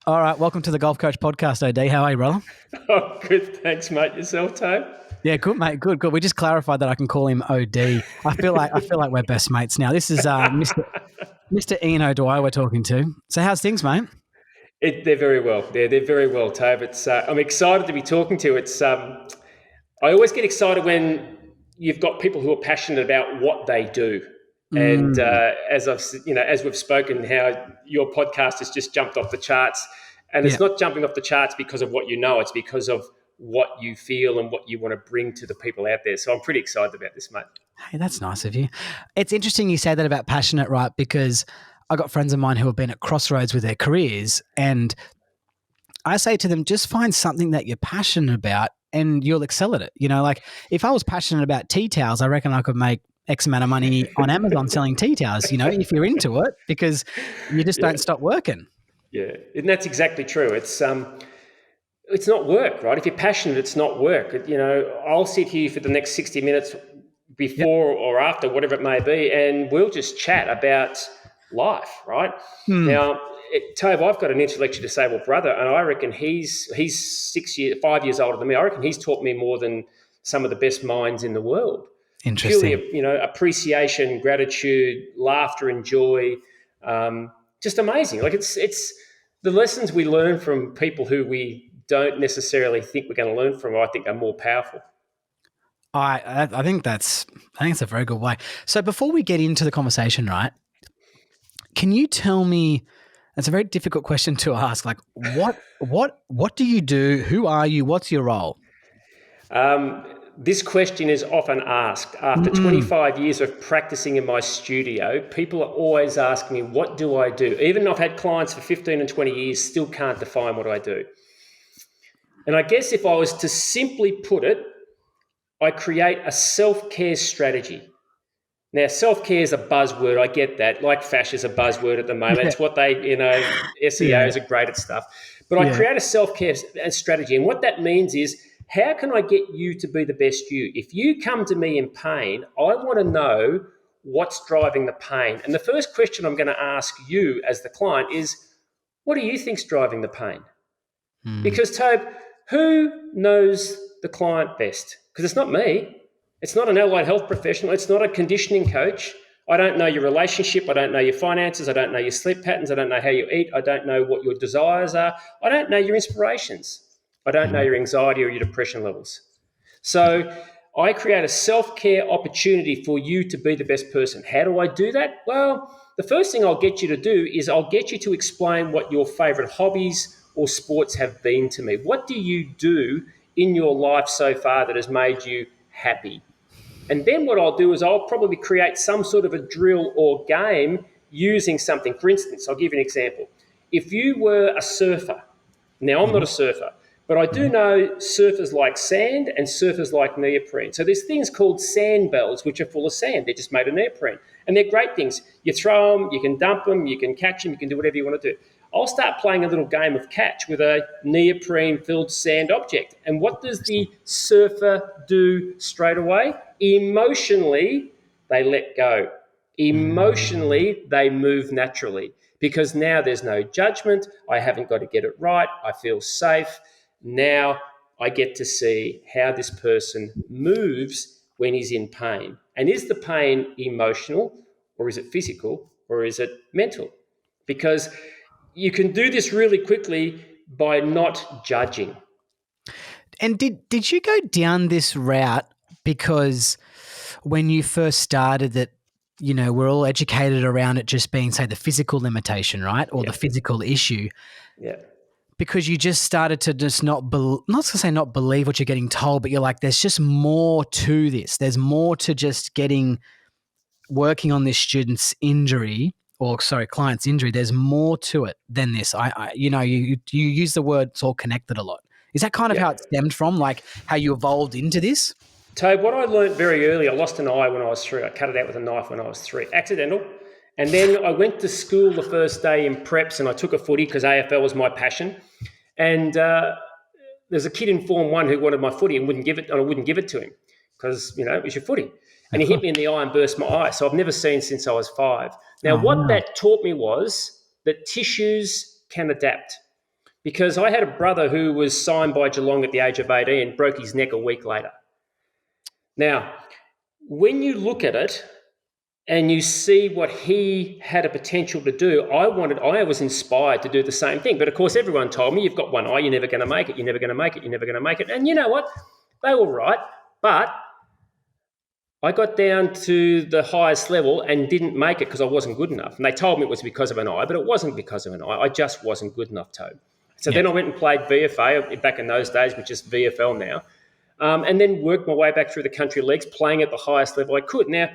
All right, welcome to the Golf Coach Podcast, OD. How are you, brother? Oh, good. Thanks, mate. Yourself, Tone? Yeah, good, mate. Good, good. We just clarified that I can call him OD. I feel like we're best mates now. This is Mr. Ian O'Dwyer we're talking to. So how's things, mate? They're very well. They're very well, Tove. I'm excited to be talking to you. I always get excited when you've got people who are passionate about what they do. And Mm, as we've spoken, how your podcast has just jumped off the charts, and yeah. it's not jumping off the charts because of what you know; it's because of what you feel and what you want to bring to the people out there. So I'm pretty excited about this, mate. Hey, that's nice of you. It's interesting you say that about passionate, right? Because I got friends of mine who have been at crossroads with their careers, and I say to them, just find something that you're passionate about and you'll excel at it. Like if I was passionate about tea towels, I reckon I could make X amount of money on Amazon selling tea towels, if you're into it, because you just Yeah, don't stop working. yeah, and that's exactly true. It's not work, right? If you're passionate, it's not work. I'll sit here for the next 60 minutes Yep. before or after, whatever it may be, and we'll just chat about life, right? Hmm. Now, Tove, I've got an intellectually disabled brother, and I reckon he's 5 years older than me. I reckon he's taught me more than some of the best minds in the world. Purely, Interesting. appreciation, gratitude, laughter, and joy. Just amazing. Like it's the lessons we learn from people who we don't necessarily think we're going to learn from. I think are more powerful. I think it's a very good way. So before we get into the conversation, right? Can you tell me? It's a very difficult question to ask. Like, what do you do? Who are you? What's your role? This question is often asked after Mm, 25 years of practicing in my studio. People are always asking me, what do I do? Even I've had clients for 15 and 20 years, still can't define what I do. And I guess if I was to simply put it, I create a self-care strategy. Now, self-care is a buzzword. I get that. Like fascia is a buzzword at the moment. yeah, It's what yeah, SEOs are great at stuff. But I yeah. create a self-care strategy. And what that means is, how can I get you to be the best you? If you come to me in pain, I want to know what's driving the pain. And the first question I'm going to ask you as the client is, what do you think's driving the pain? Mm, Because, Tobe, who knows the client best? Because it's not me. It's not an allied health professional. It's not a conditioning coach. I don't know your relationship. I don't know your finances. I don't know your sleep patterns. I don't know how you eat. I don't know what your desires are. I don't know your inspirations. I don't know mm. your anxiety or your depression levels. So I create a self-care opportunity for you to be the best person. How do I do that? Well, the first thing I'll get you to do is I'll get you to explain what your favorite hobbies or sports have been to me. What do you do in your life so far that has made you happy? And then what I'll do is I'll probably create some sort of a drill or game using something. For instance, I'll give you an example. If you were a surfer, now I'm not a Mhm, surfer, but I do mhm. know surfers like sand and surfers like neoprene. So there's things called sand bells, which are full of sand. They're just made of neoprene. And they're great things. You throw them, you can dump them, you can catch them, you can do whatever you want to do. I'll start playing a little game of catch with a neoprene filled sand object. And what does Interesting. the surfer do straight away? Emotionally, they let go. Mm. Emotionally, they move naturally because now there's no judgment. I haven't got to get it right. I feel safe. Now I get to see how this person moves when he's in pain. And is the pain emotional or is it physical or is it mental? Because you can do this really quickly by not judging. And did you go down this route because when you first started that, we're all educated around it just being, say, the physical limitation, right? Or the Yeah, physical issue, yeah, because you just started to just not to say not believe what you're getting told, but you're like, there's just more to this. There's more to just working on this student's injury, or sorry, client's injury. There's more to it than this. You use the word it's all connected a lot. Is that kind of yeah. how it stemmed from, like how you evolved into this? Tobe, what I learned very early, I lost an eye when I was 3. I cut it out with a knife when I was 3. Accidental. And then I went to school the first day in preps and I took a footy because AFL was my passion. And there's a kid in Form 1 who wanted my footy and wouldn't give it, and I wouldn't give it to him because, it was your footy. And he hit me in the eye and burst my eye. So I've never seen since I was 5. Now, Oh what no. that taught me was that tissues can adapt. because I had a brother who was signed by Geelong at the age of 18 and broke his neck a week later. Now, when you look at it and you see what he had a potential to do, I was inspired to do the same thing. But of course, everyone told me, you've got one eye, you're never going to make it, you're never going to make it, you're never going to make it. And you know what? They were right. But I got down to the highest level and didn't make it because I wasn't good enough. And they told me it was because of an eye, but it wasn't because of an eye. I just wasn't good enough, Toad. So Yeah. then I went and played VFA back in those days, which is VFL now, and then worked my way back through the country leagues, playing at the highest level I could. Now,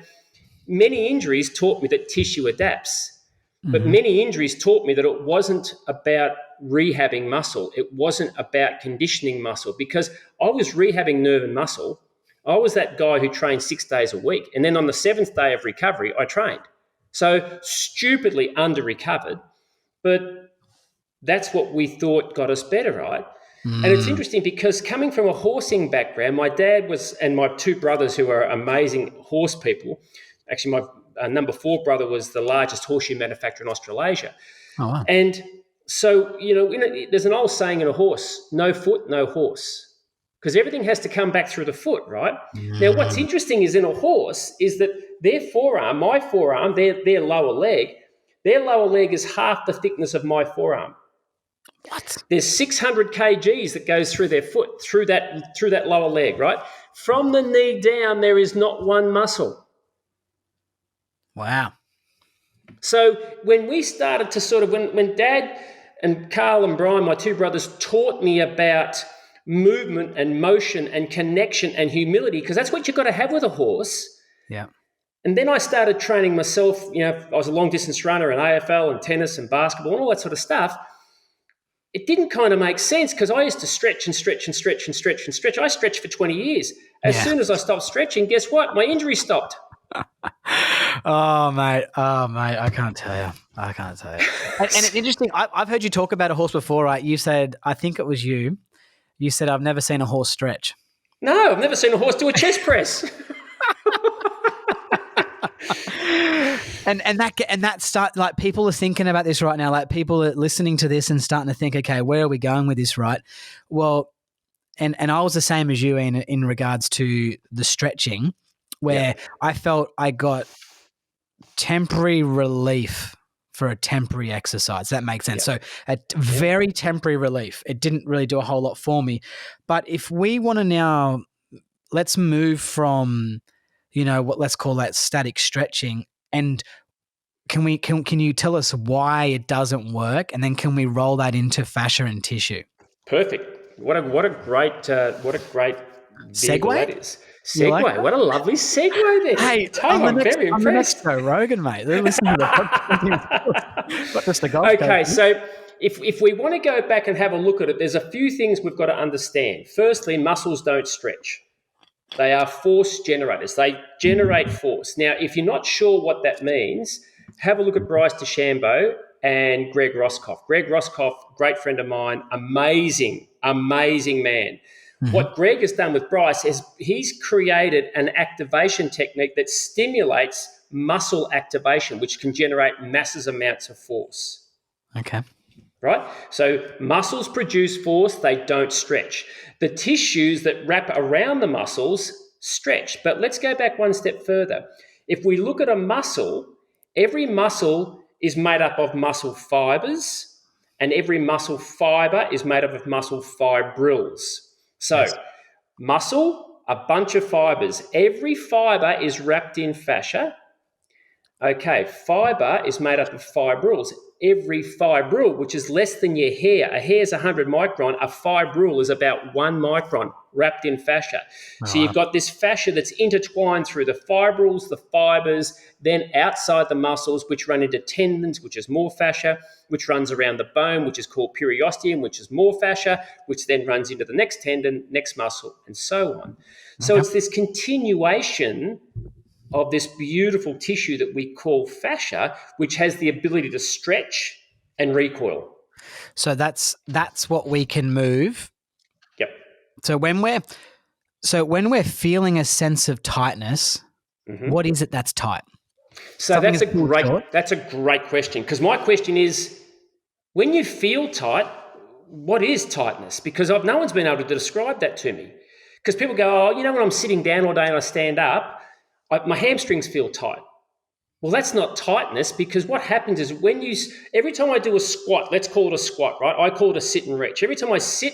many injuries taught me that tissue adapts. But many injuries taught me that it wasn't about rehabbing muscle. It wasn't about conditioning muscle, because I was rehabbing nerve and muscle. I was that guy who trained 6 days a week. And then on the 7th day of recovery, I trained. So stupidly under-recovered. But that's what we thought got us better, right? And it's interesting because coming from a horsing background, my dad was, and my two brothers who are amazing horse people, actually my number 4 brother was the largest horseshoe manufacturer in Australasia. Oh, wow. And so, there's an old saying in a horse, no foot, no horse, because everything has to come back through the foot, right? Now, what's interesting is in a horse is that their forearm, my forearm, their lower leg is half the thickness of my forearm. What? There's 600 kgs that goes through their foot, through that lower leg, right? From the knee down, there is not one muscle. Wow. So when we started to sort of, when Dad and Carl and Brian, my two brothers, taught me about movement and motion and connection and humility, because that's what you've got to have with a horse. Yeah. And then I started training myself. I was a long distance runner in AFL and tennis and basketball and all that sort of stuff. It didn't kind of make sense because I used to stretch and stretch and stretch and stretch and stretch. I stretched for 20 years. As soon as I stopped stretching, guess what? My injury stopped. Oh, mate. I can't tell you. And it's interesting. I've heard you talk about a horse before, right? You said, I think it was you. You said, I've never seen a horse stretch. No, I've never seen a horse do a chest press. And that start, like, people are thinking about this right now. Like, people are listening to this and starting to think, okay, where are we going with this, right? Well, and I was the same as you in regards to the stretching, where I felt I got temporary relief for a temporary exercise. That makes sense. So a very temporary relief. It didn't really do a whole lot for me. But if we want to now, let's move from, what let's call that static stretching, and can you tell us why it doesn't work, and then can we roll that into fascia and tissue? Perfect. What a great vehicle Segue? that is. You like Segue. that? What a lovely segue there. Hey, Tom, I'm very impressed. I'm the next Joe Rogan, mate. They're listening to the podcast. Not just the golf Okay, coach. so if we want to go back and have a look at it, there's a few things we've got to understand. Firstly, muscles don't stretch. They are force generators. They generate force. Now, if you're not sure what that means, have a look at Bryce DeChambeau and Greg Roscoff. Greg Roscoff, great friend of mine, amazing man. What Greg has done with Bryce is he's created an activation technique that stimulates muscle activation, which can generate massive amounts of force. Okay. Right? So muscles produce force, they don't stretch. The tissues that wrap around the muscles stretch. But let's go back one step further. If we look at a muscle, every muscle is made up of muscle fibers, and every muscle fiber is made up of muscle fibrils. So muscle, a bunch of fibers. Every fiber is wrapped in fascia. Okay, fiber is made up of fibrils. Every fibril, which is less than your hair, a hair is 100 micron, a fibril is about 1 micron wrapped in fascia. So you've got this fascia that's intertwined through the fibrils, the fibers, then outside the muscles, which run into tendons, which is more fascia, which runs around the bone, which is called periosteum, which is more fascia, which then runs into the next tendon, next muscle, and so on. So it's this continuation of this beautiful tissue that we call fascia, which has the ability to stretch and recoil. So that's what we can move. Yep. So when we're feeling a sense of tightness, what is it that's tight? So that's a great question, because my question is, when you feel tight, what is tightness? Because no one's been able to describe that to me. Because people go, oh, when I'm sitting down all day and I stand up, my hamstrings feel tight. Well, that's not tightness, because what happens is every time I do a squat, let's call it a squat, right? I call it a sit and reach. Every time I sit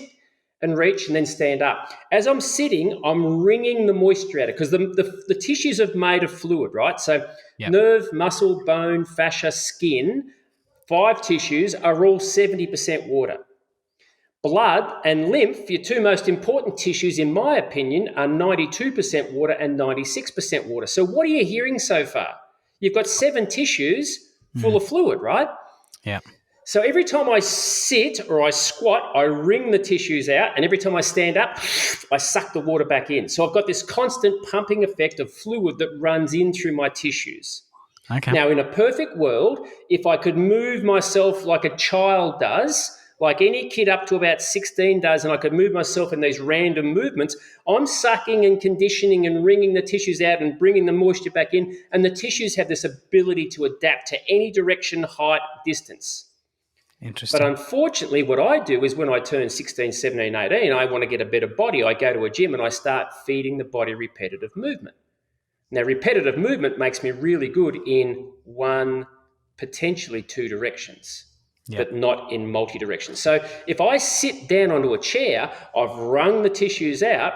and reach and then stand up, as I'm sitting, I'm wringing the moisture out of it, because the tissues are made of fluid, right? So Yeah. nerve, muscle, bone, fascia, skin, 5 tissues are all 70% water. Blood and lymph, your two most important tissues, in my opinion, are 92% water and 96% water. So, what are you hearing so far? You've got 7 tissues full Mm. of fluid, right? Yeah. So, every time I sit or I squat, I wring the tissues out. And every time I stand up, I suck the water back in. So, I've got this constant pumping effect of fluid that runs in through my tissues. Okay. Now, in a perfect world, if I could move myself like a child does, like any kid up to about 16 does, and I could move myself in these random movements, I'm sucking and conditioning and wringing the tissues out and bringing the moisture back in. And the tissues have this ability to adapt to any direction, height, distance. But Interesting. unfortunately, what I do is when I turn 16, 17, 18, I want to get a better body. I go to a gym and I start feeding the body repetitive movement. Now, repetitive movement makes me really good in one, potentially 2 directions, Yeah. but not in multi directions. So if I sit down onto a chair, I've wrung the tissues out.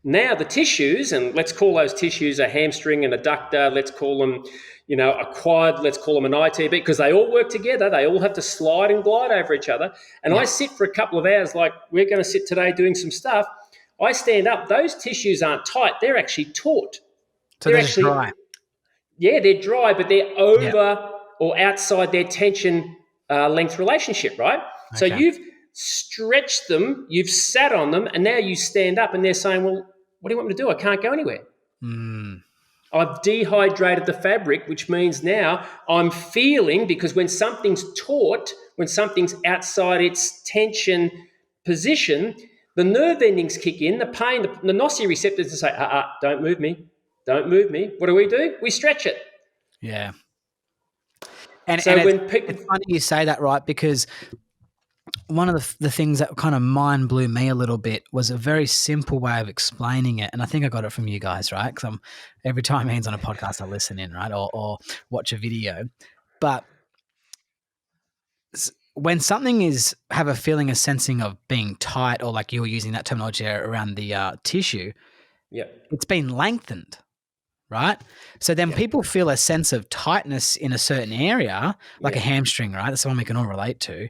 Now the tissues, and let's call those tissues a hamstring and adductor, let's call them, a quad, let's call them an ITB, because they all work together. They all have to slide and glide over each other. And I Yeah. sit for a couple of hours, like we're going to sit today doing some stuff. I stand up, those tissues aren't tight, they're actually taut. So They're they're just actually, dry. yeah, they're dry, but they're Yeah. over or outside their tension length relationship, right? So Okay. you've stretched them, you've sat on them, and now you stand up and they're saying, well, what do you want me to do? I can't go anywhere. Mm. I've dehydrated the fabric, which means now I'm feeling, because when something's taut, when something's outside its tension position, the nerve endings kick in, the pain, the nociceptors say, don't move me, don't move me. What do? We stretch it. Yeah. And So it's when people, it's funny you say that, right? Because one of the things that kind of mind blew me a little bit was a very simple way of explaining it, and I think I got it from you guys, right? Because every time Ian's on a podcast, I listen in, right, or watch a video. But when something is have a feeling, a sensing of being tight, or like you were using that terminology around the tissue, yeah, it's been lengthened, right? So then yeah, people feel a sense of tightness in a certain area, like yeah, a hamstring, right? That's the one we can all relate to.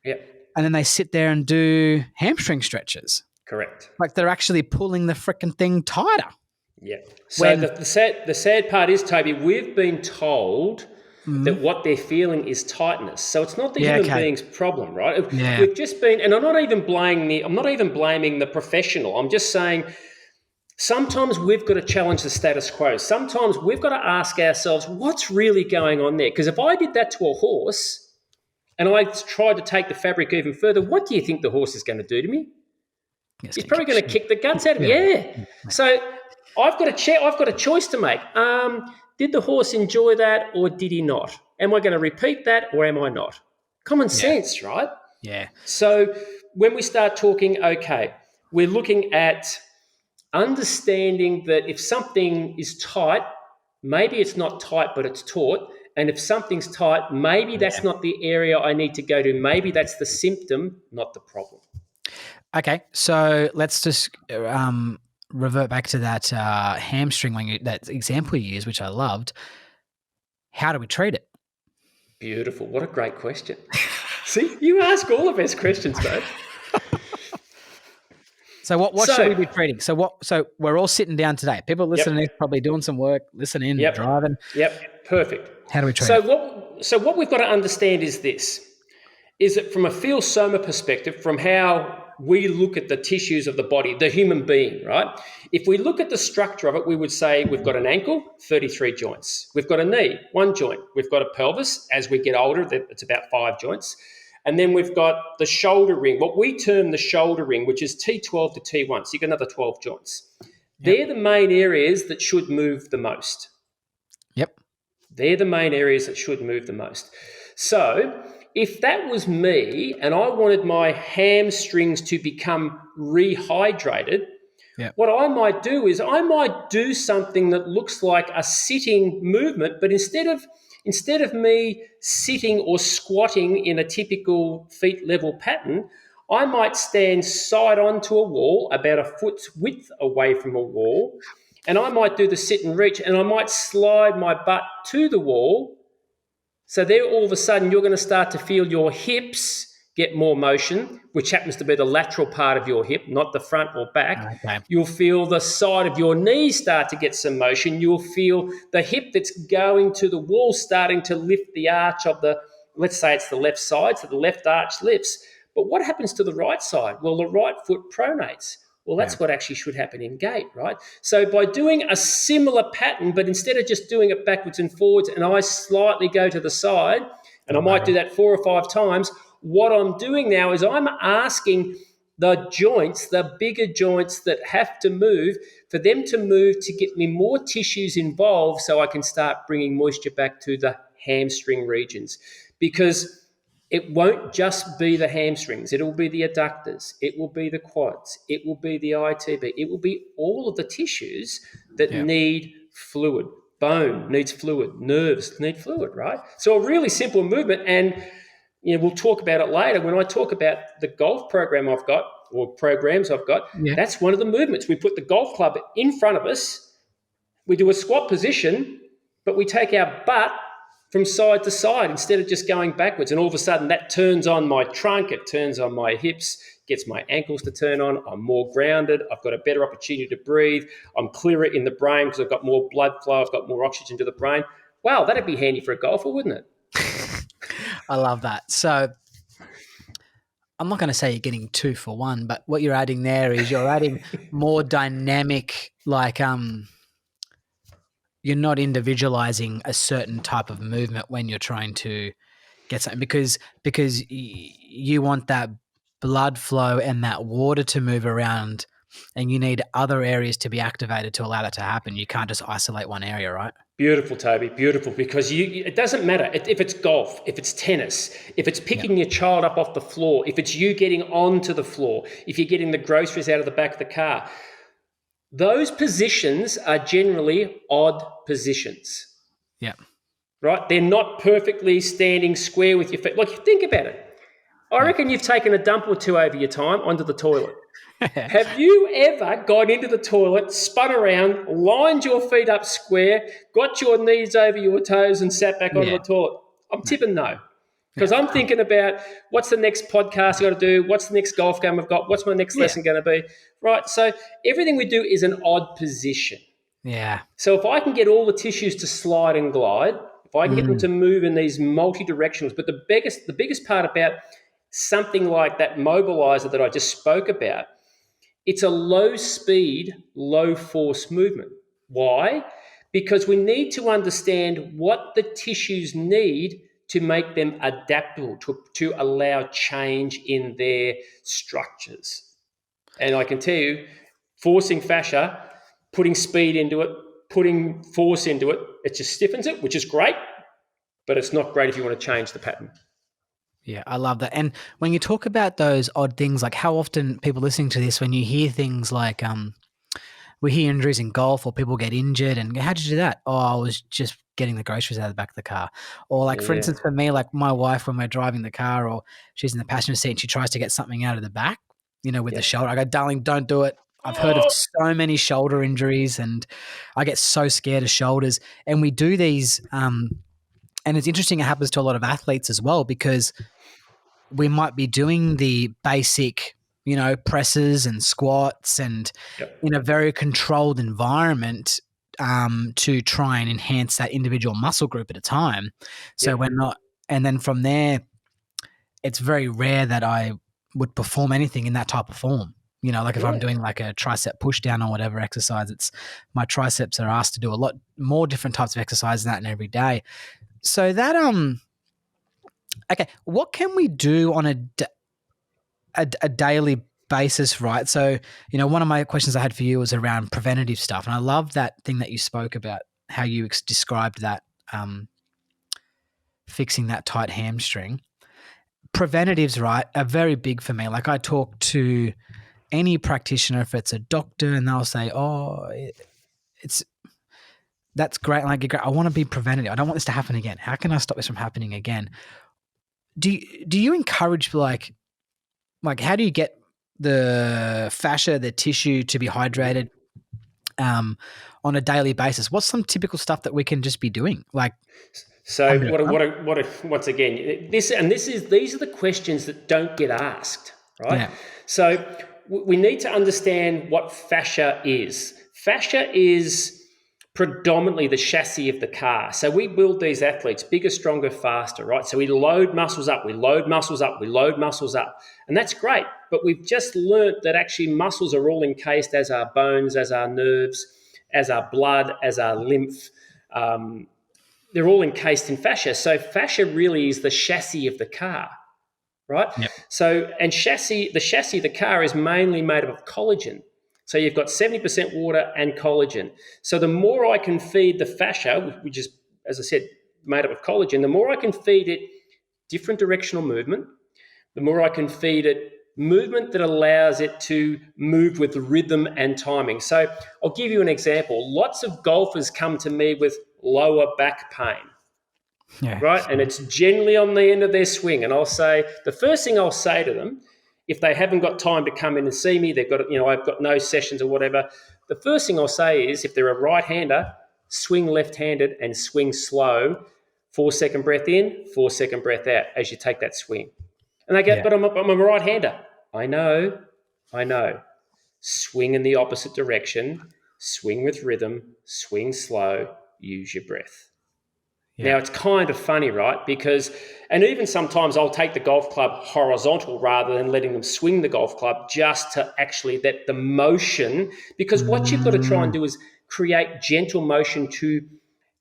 yeah, And then they sit there and do hamstring stretches. correct. Like they're actually pulling the freaking thing tighter. Yeah. So When the sad part is, Toby, we've been told mm, that what they're feeling is tightness. So it's not the yeah, human okay. being's problem, right? Yeah. We've just been, and I'm not even blaming the professional. I'm just saying sometimes we've got to challenge the status quo. Sometimes we've got to ask ourselves, what's really going on there? Because if I did that to a horse and I tried to take the fabric even further, what do you think the horse is going to do to me? It's He's gonna kick probably going to shit. kick the guts out of me. Yeah. Yeah. Yeah. So I've got a choice to make. Did the horse enjoy that or did he not? Am I going to repeat that or am I not? Common Yeah. sense, right? Yeah. So when we start talking, okay, we're looking at understanding that if something is tight, maybe it's not tight, but it's taut. And if something's tight, maybe Yeah. that's not the area I need to go to. Maybe that's the symptom, not the problem. Okay. So let's just revert back to that hamstring that example you used, which I loved. How do we treat it? Beautiful. What a great question. See, you ask all the best questions, mate. So what should we So, be treating? So we're all sitting down today. People listening yep, in probably doing some work, listening, yep, driving. yep, perfect. How do we treat So it? what we've got to understand is this: is that from a field soma perspective, from how we look at the tissues of the body, the human being, right? If we look at the structure of it, we would say we've got an ankle, 33 joints. We've got a knee, 1 joint. We've got a pelvis. As we get older, it's about 5 joints. And then we've got the shoulder ring, what we term the shoulder ring, which is T12 to T1. So you've got another 12 joints. Yep. They're the main areas that should move the most. Yep. They're the main areas that should move the most. So if that was me and I wanted my hamstrings to become rehydrated, Yeah. what I might do is I might do something that looks like a sitting movement, but instead of me sitting or squatting in a typical feet level pattern, I might stand side onto a wall, about a foot's width away from a wall, and I might do the sit and reach, and I might slide my butt to the wall. So there, all of a sudden, you're going to start to feel your hips get more motion, which happens to be the lateral part of your hip, not the front or back. Okay. You'll feel the side of your knees start to get some motion. You'll feel the hip that's going to the wall starting to lift the arch of the, let's say it's the left side, so the left arch lifts. But what happens to the right side? Well, the right foot pronates. Well, Yeah. that's what actually should happen in gait, right? So by doing a similar pattern, but instead of just doing it backwards and forwards, and I slightly go to the side, and I might do that 4 or 5 times, what I'm doing now is I'm asking the joints, the bigger joints that have to move, for them to move to get me more tissues involved so I can start bringing moisture back to the hamstring regions. Because it won't just be the hamstrings. It will be the adductors. It will be the quads. It will be the ITB. It will be all of the tissues that Yeah. need fluid. Bone needs fluid. Nerves need fluid, right? So a really simple movement. And we'll talk about it later. When I talk about the golf program I've got, or programs I've got, Yeah. that's one of the movements. We put the golf club in front of us. We do a squat position, but we take our butt from side to side instead of just going backwards. And all of a sudden, that turns on my trunk, it turns on my hips, gets my ankles to turn on. I'm more grounded. I've got a better opportunity to breathe. I'm clearer in the brain because I've got more blood flow. I've got more oxygen to the brain. Wow, that'd be handy for a golfer, wouldn't it? I love that. So I'm not going to say you're getting 2 for 1, but what you're adding there is you're adding more dynamic, like you're not individualizing a certain type of movement when you're trying to get something because you want that blood flow and that water to move around, and you need other areas to be activated to allow that to happen. You can't just isolate one area, right? Beautiful, Toby. Beautiful. Because it doesn't matter if it's golf, if it's tennis, if it's Yeah. picking your child up off the floor, if it's you getting onto the floor, if you're getting the groceries out of the back of the car. Those positions are generally odd positions, Yeah. right? They're not perfectly standing square with your feet. Like, think about it. I Yeah. reckon you've taken a dump or two over your time onto the toilet. Have you ever gone into the toilet, spun around, lined your feet up square, got your knees over your toes, and sat back onto Yeah. the toilet? I'm No. tipping no. Yeah. Because I'm thinking about what's the next podcast I got to do? What's the next golf game I've got? What's my next Yeah. lesson going to be? Right. So everything we do is an odd position. Yeah. So if I can get all the tissues to slide and glide, if I can get them Mm. to move in these multi-directionals, but the biggest part about something like that mobilizer that I just spoke about, it's a low speed, low force movement. Why? Because we need to understand what the tissues need to make them adaptable, to allow change in their structures. And I can tell you, forcing fascia, putting speed into it, putting force into it, it just stiffens it, which is great, but it's not great if you want to change the pattern. Yeah, I love that. And when you talk about those odd things, like how often people listening to this, when you hear things like we hear injuries in golf or people get injured and how'd you do that? Oh, I was just getting the groceries out of the back of the car. Or like, for Yeah, instance, for me, like my wife, when we're driving the car or she's in the passenger seat and she tries to get something out of the back, with the yeah. shoulder, I go, darling, don't do it. I've heard of Oh, so many shoulder injuries and I get so scared of shoulders. And we do these, and it's interesting, it happens to a lot of athletes as well because we might be doing the basic, presses and squats and yep, in a very controlled environment to try and enhance that individual muscle group at a time. So we're yep, not, and then from there, it's very rare that I would perform anything in that type of form. Like if I'm yeah. doing like a tricep push down or whatever exercise, it's my triceps are asked to do a lot more different types of exercise than that in every day. So that okay, what can we do on a daily basis, right? So, one of my questions I had for you was around preventative stuff. And I love that thing that you spoke about, how you described that fixing that tight hamstring. preventatives, right, are very big for me. Like I talk to any practitioner, if it's a doctor, and they'll say, "Oh, it's that's great. Like, I want to be preventative. I don't want this to happen again. How can I stop this from happening again?" Do you encourage how do you get the fascia, the tissue, to be hydrated on a daily basis? What's some typical stuff that we can just be doing? Like, So I'm gonna, once again, these are the questions that don't get asked, right? yeah, So we need to understand what fascia is. Fascia is predominantly the chassis of the car. So we build these athletes bigger, stronger, faster, right? So we load muscles up, we load muscles up, we load muscles up. And that's great. But we've just learnt that actually muscles are all encased as our bones, as our nerves, as our blood, as our lymph. They're all encased in fascia. So fascia really is the chassis of the car, right? yep, So, and the chassis of the car is mainly made up of collagen. So you've got 70% water and collagen. So the more I can feed the fascia, which is, as I said, made up of collagen, the more I can feed it different directional movement, the more I can feed it movement that allows it to move with rhythm and timing. So I'll give you an example. Lots of golfers come to me with lower back pain, yeah, right? And it's generally on the end of their swing. And the first thing I'll say to them, if they haven't got time to come in and see me, I've got no sessions or whatever. The first thing I'll say is, if they're a right-hander, swing left-handed and swing slow. 4-second breath in, 4-second breath out as you take that swing. And they go, yeah, but I'm a right-hander. I know. Swing in the opposite direction, swing with rhythm, swing slow, use your breath. yeah. Now, it's kind of funny, right? And even sometimes I'll take the golf club horizontal rather than letting them swing the golf club, just to actually that the motion, because what you've got to try and Mm, do is create gentle motion to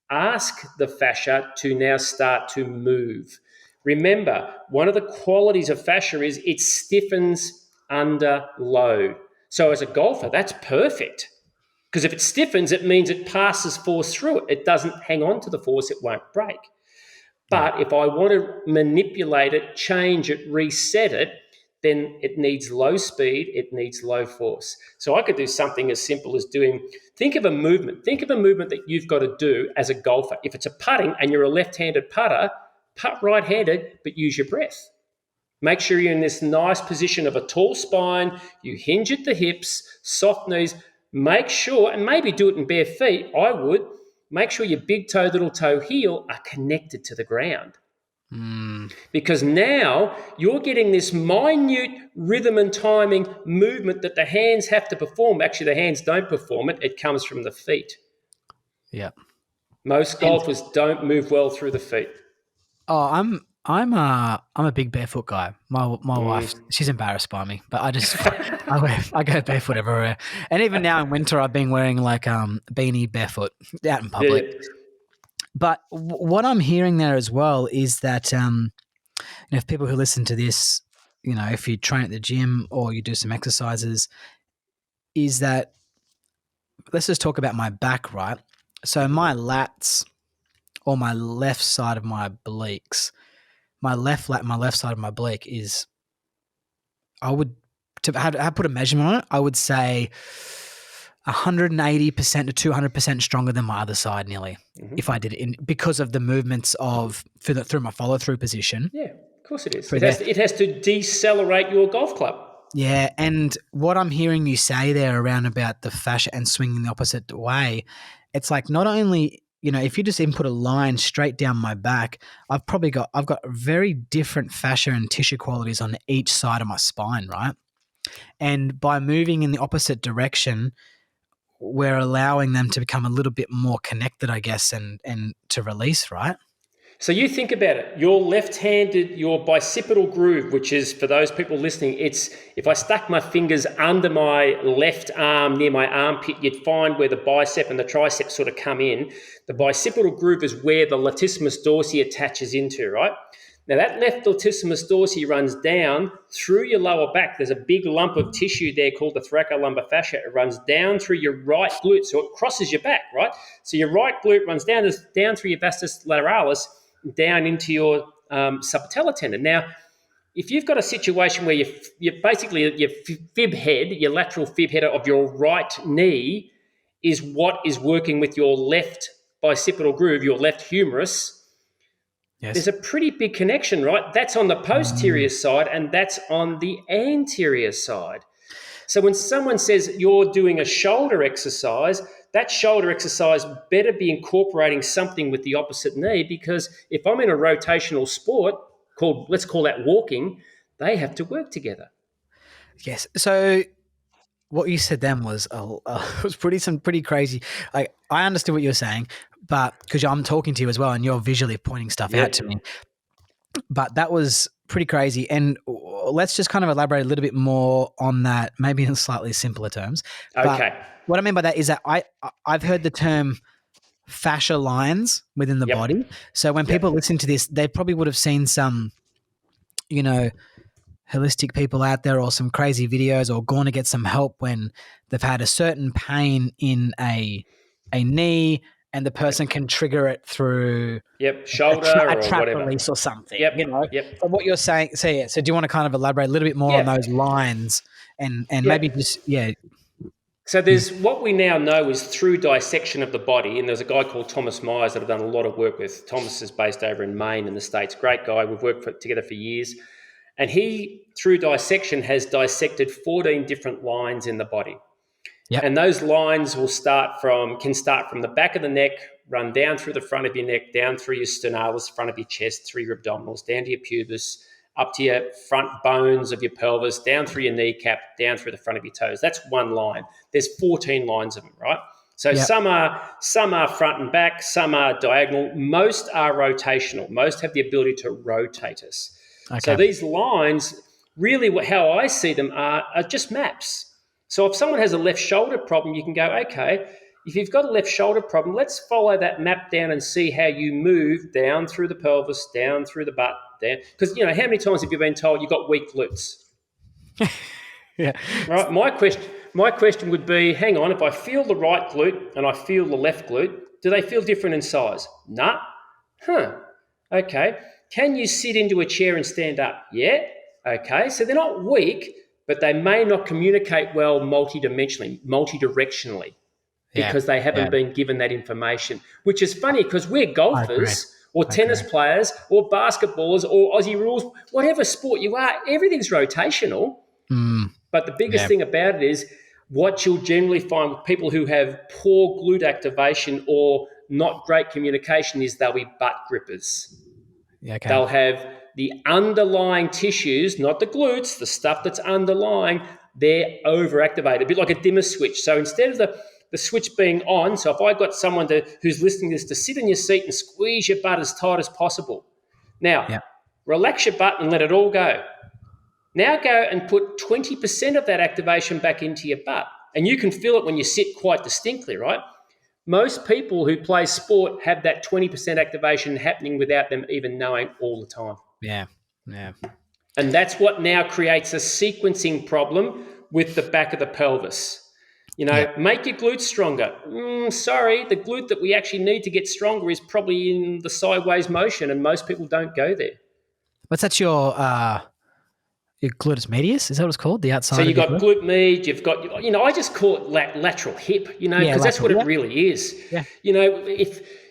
ask the fascia to now start to move. Remember, one of the qualities of fascia is it stiffens under load. So as a golfer, that's perfect. Because if it stiffens, it means it passes force through it. It doesn't hang on to the force, it won't break. yeah. But if I want to manipulate it, change it, reset it, then it needs low speed, it needs low force. So I could do something as simple as think of a movement. Think of a movement that you've got to do as a golfer. If it's a putting and you're a left-handed putter, putt right-handed, but use your breath. Make sure you're in this nice position of a tall spine. You hinge at the hips, soft knees. Make sure, and maybe do it in bare feet, I would, make sure your big toe, little toe, heel are connected to the ground. Mm, Because now you're getting this minute rhythm and timing movement that the hands have to perform. Actually, the hands don't perform it, it comes from the feet. yeah. Most And golfers don't move well through the feet. oh, I'm a big barefoot guy. My wife, Mm. she's embarrassed by me, but I go barefoot everywhere. And even now in winter, I've been wearing like beanie barefoot out in Yeah, public. yeah. But what I'm hearing there as well is that if people who listen to this, if you train at the gym or you do some exercises, is that, let's just talk about my back, right? So my lats, or my left side of my obliques, my left lat, my left side of my oblique is, I would, to put a measurement on it, I would say 180% to 200% stronger than my other side, nearly. If I did it because of the movements through my follow through position Yeah, of course it is. through there. It has to decelerate your golf club. Yeah, and what I'm hearing you say there around about the fascia and swinging the opposite way, it's like, not only, if you just input a line straight down my back, I've got very different fascia and tissue qualities on each side of my spine, right? And by moving in the opposite direction, we're allowing them to become a little bit more connected, I guess, and to release, right? So you think about it. Your bicipital groove, which is, for those people listening, it's if I stuck my fingers under my left arm near my armpit, you'd find where the bicep and the tricep sort of come in. The bicipital groove is where the latissimus dorsi attaches into, right? Now that left latissimus dorsi runs down through your lower back. There's a big lump of tissue there called the thoracolumbar fascia. It runs down through your right glute, so it crosses your back, right? So your right glute runs down through your vastus lateralis, down into your subpatellar tendon. Now, if you've got a situation where you basically your fib head, your lateral fib head of your right knee is what is working with your left bicipital groove, your left humerus, there's Yes. a pretty big connection, right? That's on the posterior Mm, side and that's on the anterior side. So when someone says you're doing a shoulder exercise, that shoulder exercise better be incorporating something with the opposite knee, because if I'm in a rotational sport called, let's call that walking, they have to work together. yes. So what you said then was was pretty crazy. I understood what you were saying, but because I'm talking to you as well, and you're visually pointing stuff out to me, Yep. but that was pretty crazy. And let's just kind of elaborate a little bit more on that, maybe in slightly simpler terms. But Okay. what I mean by that is that I've heard the term fascia lines within the Yep. body. So when people Yep. listen to this, they probably would have seen some, you know, holistic people out there or some crazy videos or gone to get some help when they've had a certain pain in a knee and the person Yep. can trigger it through Yep. a Shoulder or trap whatever. release or something, Yep. you know. Yep. From what you're saying, so yeah. So do you want to kind of elaborate a little bit more on Yep. those lines and maybe Yep. just yeah, So there's what we now know is through dissection of the body, and there's a guy called Thomas Myers that I've done a lot of work with. Thomas is based over in Maine in the States. Great guy. We've worked together for years. And he, through dissection, has dissected 14 different lines in the body. yep, And those lines can start from the back of the neck, run down through the front of your neck, down through your sternalis, front of your chest, through your abdominals, down to your pubis, up to your front bones of your pelvis, down through your kneecap, down through the front of your toes. That's one line. There's 14 lines of them, right? So yep, some are front and back, some are diagonal. Most are rotational. Most have the ability to rotate us. So okay, these lines, really, how I see them are just maps. So if someone has a left shoulder problem, you can go, okay, if you've got a left shoulder problem, let's follow that map down and see how you move down through the pelvis, down through the butt, down. Because, how many times have you been told you've got weak glutes? yeah, Right? My question would be, hang on, if I feel the right glute and I feel the left glute, do they feel different in size? Nah. Huh. Okay. Can you sit into a chair and stand up? Yeah. Okay. So they're not weak, but they may not communicate well multidirectionally, yeah, because they yeah. haven't been given that information, which is funny because we're I agree. golfers or I tennis agree. players or basketballers or Aussie rules, whatever sport you are, everything's rotational. Mm, But the biggest yeah, thing about it is what you'll generally find with people who have poor glute activation or not great communication is they'll be butt grippers. yeah, okay, They'll have the underlying tissues, not the glutes, the stuff that's underlying, they're overactivated, a bit like a dimmer switch. So instead of the switch being on, so if I got someone who's listening to this to sit in your seat and squeeze your butt as tight as possible. Now, yeah, relax your butt and let it all go. Now go and put 20% of that activation back into your butt. And you can feel it when you sit quite distinctly, right? Most people who play sport have that 20% activation happening without them even knowing all the time. yeah, yeah, And that's what now creates a sequencing problem with the back of the pelvis. yeah. Make your glutes stronger. Sorry, the glute that we actually need to get stronger is probably in the sideways motion, and most people don't go there. What's that? Your gluteus medius? Is that what it's called? The So outside of you've your got glute? glute med, you've got, I just call it lateral hip, Yeah, because that's lateral. what it Yeah, really is. yeah,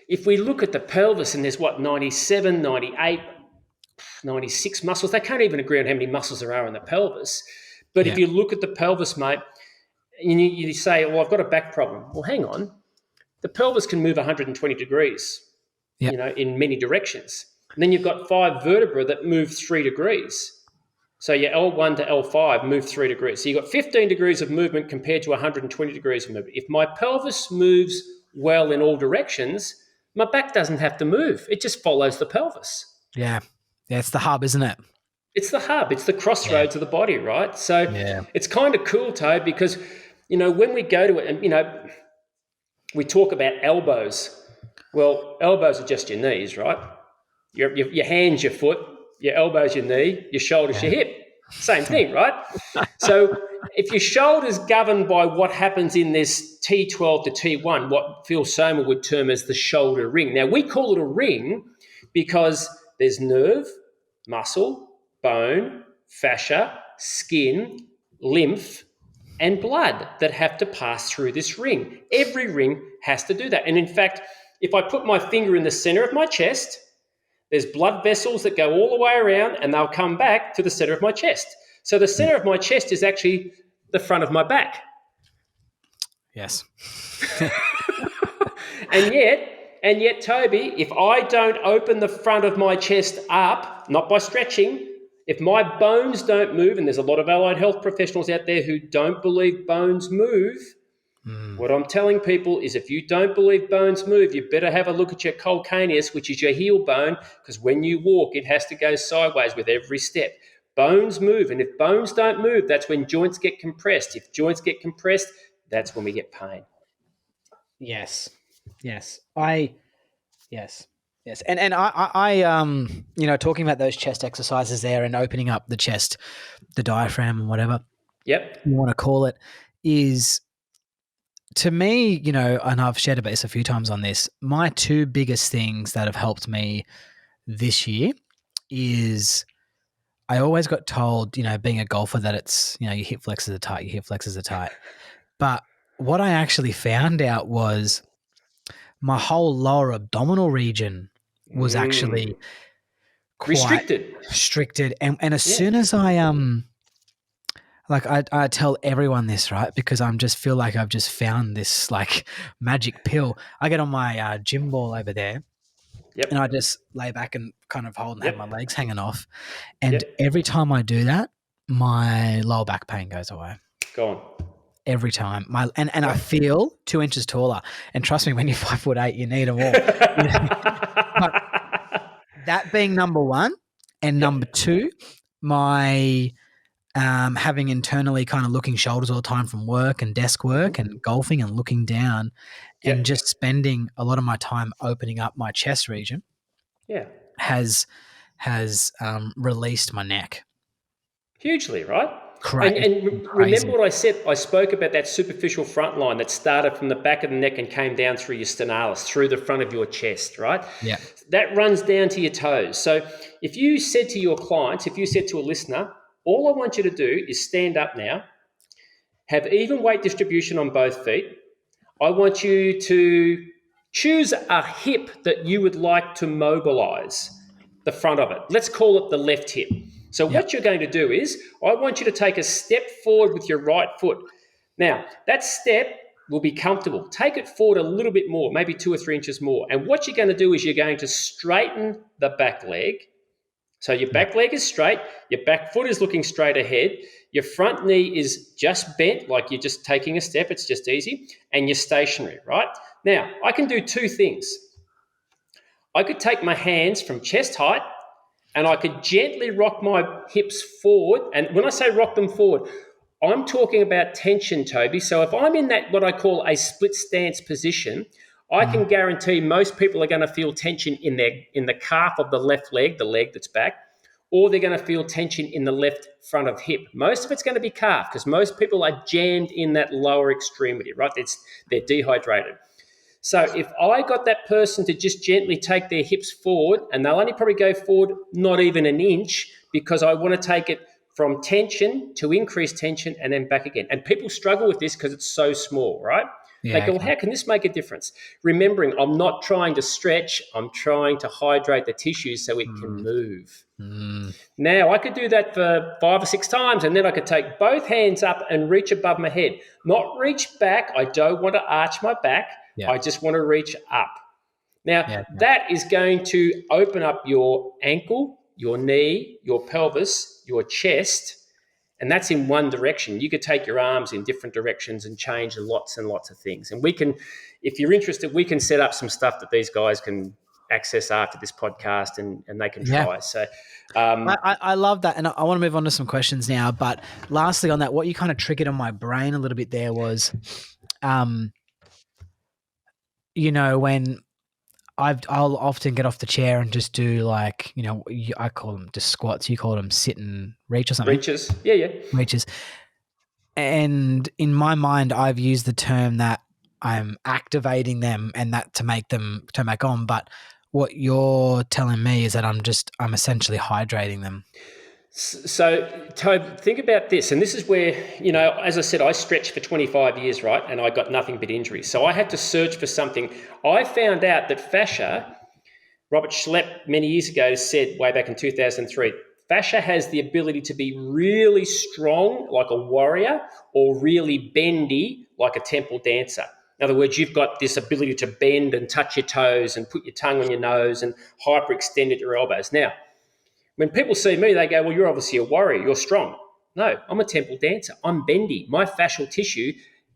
If we look at the pelvis and there's 97, 98, 96 muscles, they can't even agree on how many muscles there are in the pelvis. But if yeah, you look at the pelvis, mate, and you say, well, I've got a back problem. Well, hang on. The pelvis can move 120 degrees, yeah, in many directions. And then you've got 5 vertebrae that move 3 degrees. So your L1 to L5 move 3 degrees. So you've got 15 degrees of movement compared to 120 degrees of movement. If my pelvis moves well in all directions, my back doesn't have to move. It just follows the pelvis. yeah. Yeah, it's the hub, isn't it? It's the hub. It's the Yeah, crossroads of the body, right? So yeah, it's kind of cool, Toad, because, when we go to it and, we talk about elbows. Well, elbows are just your knees, right? Your hand's your foot, your elbow's your knee, your shoulder's yeah, your hip. Same thing, right? So if your shoulder's governed by what happens in this T12 to T1, what Phil Somer would term as the shoulder ring. Now, we call it a ring because there's nerve, muscle, bone, fascia, skin, lymph, and blood that have to pass through this ring. Every ring has to do that. And in fact, if I put my finger in the center of my chest, there's blood vessels that go all the way around and they'll come back to the center of my chest. So the center of my chest is actually the front of my back. Yes. And yet, Toby, if I don't open the front of my chest up, not by stretching, if my bones don't move, and there's a lot of allied health professionals out there who don't believe bones move, what I'm telling people is if you don't believe bones move, you better have a look at your calcaneus, which is your heel bone, because when you walk, it has to go sideways with every step. Bones move, and if bones don't move, that's when joints get compressed. If joints get compressed, that's when we get pain. Yes. Yes. Yes. Yes. And talking about those chest exercises there and opening up the chest, the diaphragm and whatever Yep. you want to call it, is to me, and I've shared about this a few times on this, my two biggest things that have helped me this year is I always got told, being a golfer, that it's, your hip flexors are tight, your hip flexors are tight. But what I actually found out was my whole lower abdominal region was actually quite Restricted. restricted. And as Yeah. soon as I tell everyone this, right? Because I'm just feel like I've just found this like magic pill. I get on my gym ball over there and I Yep. just lay back and kind of hold and have my Yep. legs hanging off. And Yep. every time I do that, my lower back pain goes away. Go on. Every time. And I Yep. feel 2 inches taller. And trust me, when you're 5'8", you need them all. But that being number one, and number Yep. two, my having internally kind of looking shoulders all the time from work and desk work and golfing and looking down and Yep. just spending a lot of my time opening up my chest region Yeah. has released my neck. Hugely, right? It's been Remember crazy. what I said? I spoke about that superficial front line that started from the back of the neck and came down through your sternalis, through the front of your chest, right? Yeah. That runs down to your toes. So if you said to your clients, if you said to a listener, all I want you to do is stand up now, have even weight distribution on both feet. I want you to choose a hip that you would like to mobilize the front of it. Let's call it the left hip. So, Yeah. what you're going to do is, I want you to take a step forward with your right foot. Now, that step will be comfortable. Take it forward a little bit more, maybe 2 or 3 inches more. And what you're going to do is you're going to straighten the back leg. So your Yeah. back leg is straight, your back foot is looking straight ahead, your front knee is just bent, like you're just taking a step, it's just easy, and you're stationary, right? Now, I can do two things. I could take my hands from chest height and I could gently rock my hips forward. And when I say rock them forward, I'm talking about tension, Toby. So if I'm in that, what I call a split stance position, I Mm. can guarantee most people are going to feel tension in the calf of the left leg, the leg that's back, or they're going to feel tension in the left front of hip. Most of it's going to be calf because most people are jammed in that lower extremity, right? They're dehydrated. So if I got that person to just gently take their hips forward, and they'll only probably go forward not even an inch, because I want to take it from tension to increased tension and then back again. And people struggle with this because it's so small, right? They Yeah. go, well, Okay. how can this make a difference? Remembering, I'm not trying to stretch, I'm trying to hydrate the tissues so it can Mm. move. Mm. Now, I could do that for 5 or 6 times, and then I could take both hands up and reach above my head. Not reach back. I don't want to arch my back. Yeah. I just want to reach up. Now, Yeah. that is going to open up your ankle, your knee, your pelvis, your chest, and that's in one direction. You could take your arms in different directions and change lots and lots of things. And we can, if you're interested, we can set up some stuff that these guys can access after this podcast and they can Yeah. try. So, I love that. And I want to move on to some questions now. But lastly on that, what you kind of triggered on my brain a little bit there was, when I'll often get off the chair and just do like, I call them just squats. You call them sit and reach or something. reaches. Yeah, yeah. Reaches. And in my mind, I've used the term that I'm activating them and that to make them turn back on. But what you're telling me is that I'm essentially hydrating them. So, Tobe, think about this. And this is where, as I said, I stretched for 25 years, right? And I got nothing but injuries. So I had to search for something. I found out that fascia, Robert Schlepp many years ago said way back in 2003, fascia has the ability to be really strong like a warrior or really bendy like a temple dancer. In other words, you've got this ability to bend and touch your toes and put your tongue on your nose and hyperextend at your elbows. Now, when people see me, they go, well, you're obviously a warrior, you're strong. No, I'm a temple dancer. I'm bendy. My fascial tissue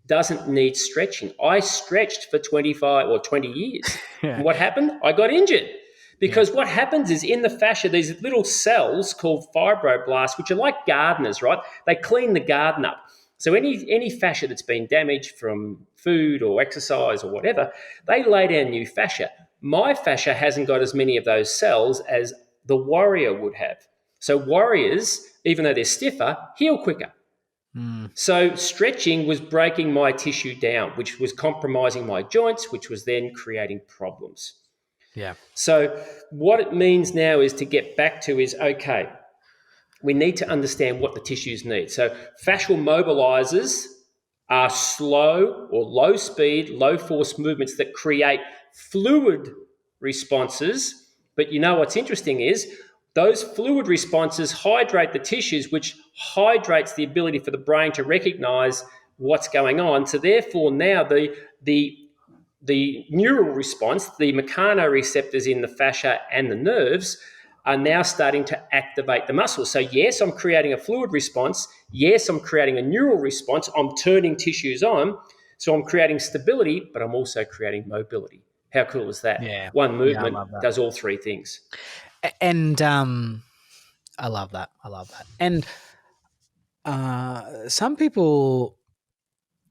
doesn't need stretching. I stretched for 25 or 20 years. Yeah. And what happened? I got injured. Yeah. Because what happens is in the fascia, these little cells called fibroblasts, which are like gardeners, right? They clean the garden up. So any fascia that's been damaged from food or exercise or whatever, they lay down new fascia. My fascia hasn't got as many of those cells as the warrior would have. So warriors, even though they're stiffer, heal quicker. Mm. So stretching was breaking my tissue down, which was compromising my joints, which was then creating problems. Yeah. So what it means now is to get back to is, okay, we need to understand what the tissues need. So fascial mobilizers are slow or low speed, low force movements that create fluid responses. But what's interesting is those fluid responses hydrate the tissues, which hydrates the ability for the brain to recognize what's going on. So therefore now the neural response, the mechanoreceptors in the fascia and the nerves, are now starting to activate the muscles. So yes, I'm creating a fluid response. Yes, I'm creating a neural response. I'm turning tissues on. So I'm creating stability, but I'm also creating mobility. How cool is that? Yeah. One Yeah, I movement love that. does all three things. And I love that. I love that. And some people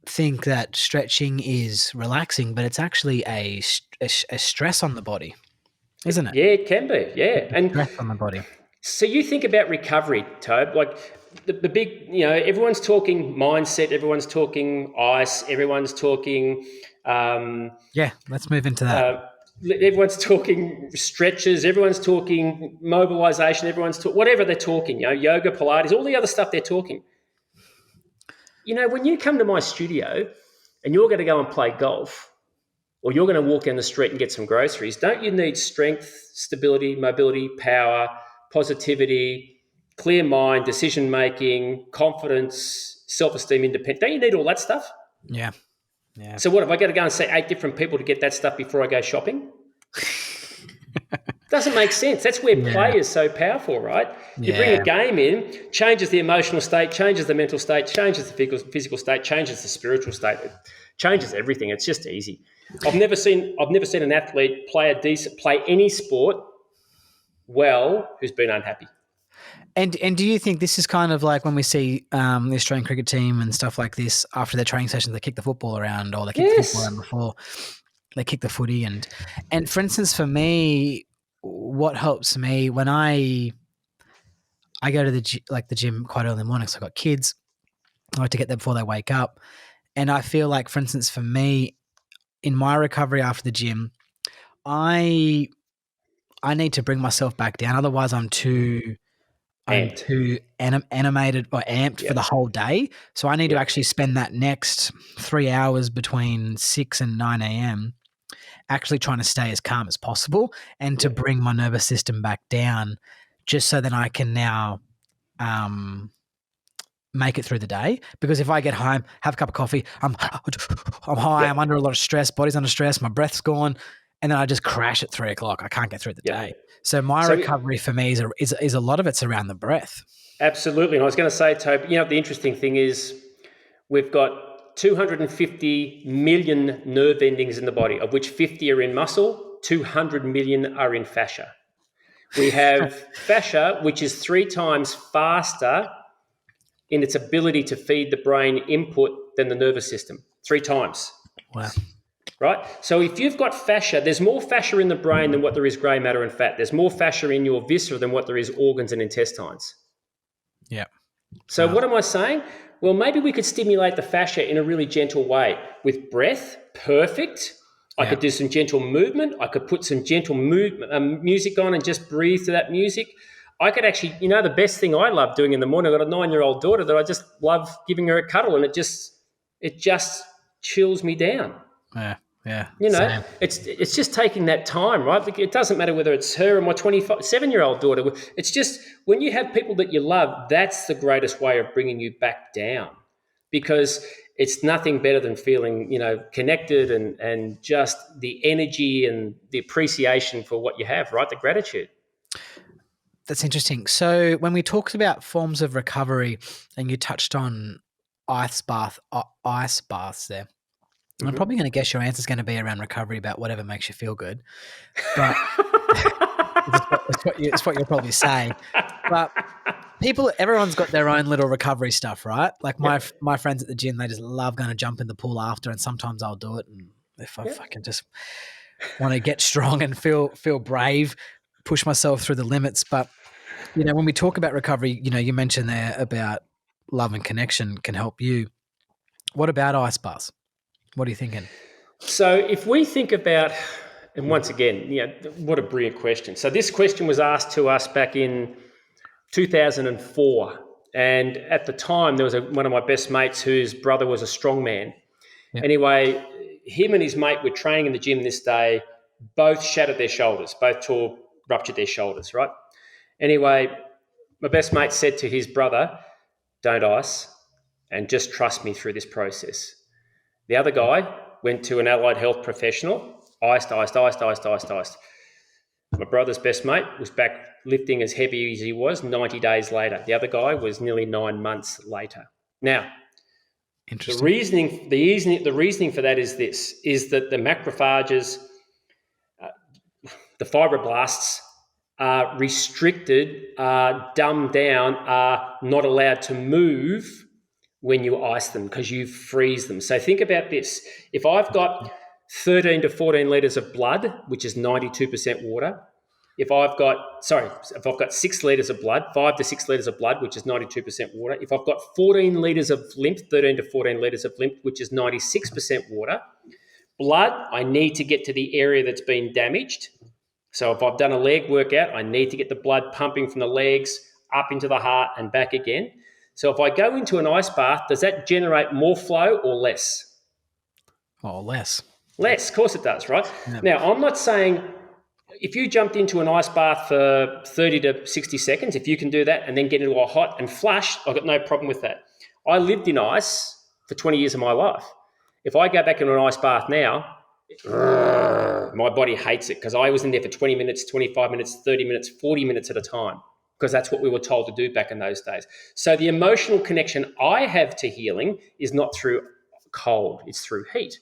think that stretching is relaxing, but it's actually a stress on the body, isn't it? Yeah, it can be. Yeah. It's a And stress on the body. so you think about recovery, Tobe, like the big, everyone's talking mindset, everyone's talking ice, everyone's talking, Yeah, let's move into that. uh, everyone's talking stretches, everyone's talking mobilization, everyone's talking, whatever they're talking, yoga, Pilates, all the other stuff they're talking. When you come to my studio and you're going to go and play golf, or you're going to walk down the street and get some groceries, don't you need strength, stability, mobility, power, positivity, clear mind, decision making, confidence, self-esteem, independence? Don't you need all that stuff? Yeah. Yeah. So what if I got to go and see 8 different people to get that stuff before I go shopping? Doesn't make sense. That's where Yeah. play is so powerful, right? You bring Yeah. a game in, changes the emotional state, changes the mental state, changes the physical state, changes the spiritual state. It changes everything. It's just easy. I've never seen an athlete play any sport well who's been unhappy. And do you think this is kind of like when we see the Australian cricket team and stuff like this after their training sessions, they kick the football around, or they kick the football around before they kick the footy, and for instance, for me, what helps me when I go to the gym quite early in the morning, so I've got kids, I like to get there before they wake up, and I feel like, for instance, for me, in my recovery after the gym, I need to bring myself back down, otherwise I'm too Amped. animated or amped for Yep. the whole day. So I need to Yep. actually spend that next 3 hours between 6 and 9 a.m. actually trying to stay as calm as possible and to Yep. bring my nervous system back down, just so that I can now make it through the day. Because if I get home, have a cup of coffee, I'm high, Yep. I'm under a lot of stress, body's under stress, my breath's gone, and then I just crash at 3 o'clock. I can't get through the Yep. day. So my recovery for me is a lot of it's around the breath. Absolutely. And I was going to say, Toby, the interesting thing is we've got 250 million nerve endings in the body, of which 50 are in muscle, 200 million are in fascia. We have fascia, which is 3 times faster in its ability to feed the brain input than the nervous system. 3 times. Wow. Right? So if you've got fascia, there's more fascia in the brain than what there is grey matter and fat. There's more fascia in your viscera than what there is organs and intestines. Yeah. So what am I saying? Well, maybe we could stimulate the fascia in a really gentle way with breath. Perfect. I could do some gentle movement. I could put some gentle music on and just breathe to that music. I could actually, the best thing I love doing in the morning, I've got a 9-year-old daughter that I just love giving her a cuddle, and it just chills me down. Yeah, yeah, You know, same. it's just taking that time, right? It doesn't matter whether it's her or my 27-year-old daughter. It's just when you have people that you love, that's the greatest way of bringing you back down, because it's nothing better than feeling, connected, and just the energy and the appreciation for what you have, right? The gratitude. That's interesting. So when we talked about forms of recovery, and you touched on ice baths there, and I'm Mm-hmm. probably going to guess your answer is going to be around recovery about whatever makes you feel good. But it's what you'll probably say. But everyone's got their own little recovery stuff, right? Like Yep. my friends at the gym, they just love going to jump in the pool after, and sometimes I'll do it. And if I Yep. fucking just want to get strong and feel brave, push myself through the limits. But when we talk about recovery, you mentioned there about love and connection can help you. What about ice baths? What are you thinking? So if we think about, and once again, what a brilliant question. So this question was asked to us back in 2004. And at the time, there was one of my best mates whose brother was a strongman. Yeah. Anyway, him and his mate were training in the gym this day, both shattered their shoulders, ruptured their shoulders, right? Anyway, my best mate said to his brother, don't ice and just trust me through this process. The other guy went to an allied health professional, iced, iced, iced, iced, iced, iced. My brother's best mate was back lifting as heavy as he was 90 days later. The other guy was nearly 9 months later. Now, the Interesting. reasoning for that is that the macrophages, the fibroblasts, are restricted, are dumbed down, are not allowed to move when you ice them because you freeze them. So think about this. If I've got 13 to 14 litres of blood, which is 92% water, if I've got 6 litres of blood, 5 to 6 litres of blood, which is 92% water, if I've got 14 litres of lymph, 13 to 14 litres of lymph, which is 96% water, blood, I need to get to the area that's been damaged. So if I've done a leg workout, I need to get the blood pumping from the legs up into the heart and back again. So if I go into an ice bath, does that generate more flow or less? Or less. Less, of course it does, right? Yeah. Now, I'm not saying if you jumped into an ice bath for 30 to 60 seconds, if you can do that and then get into a hot and flush, I've got no problem with that. I lived in ice for 20 years of my life. If I go back into an ice bath now, my body hates it because I was in there for 20 minutes, 25 minutes, 30 minutes, 40 minutes at a time because that's what we were told to do back in those days. So the emotional connection I have to healing is not through cold, it's through heat.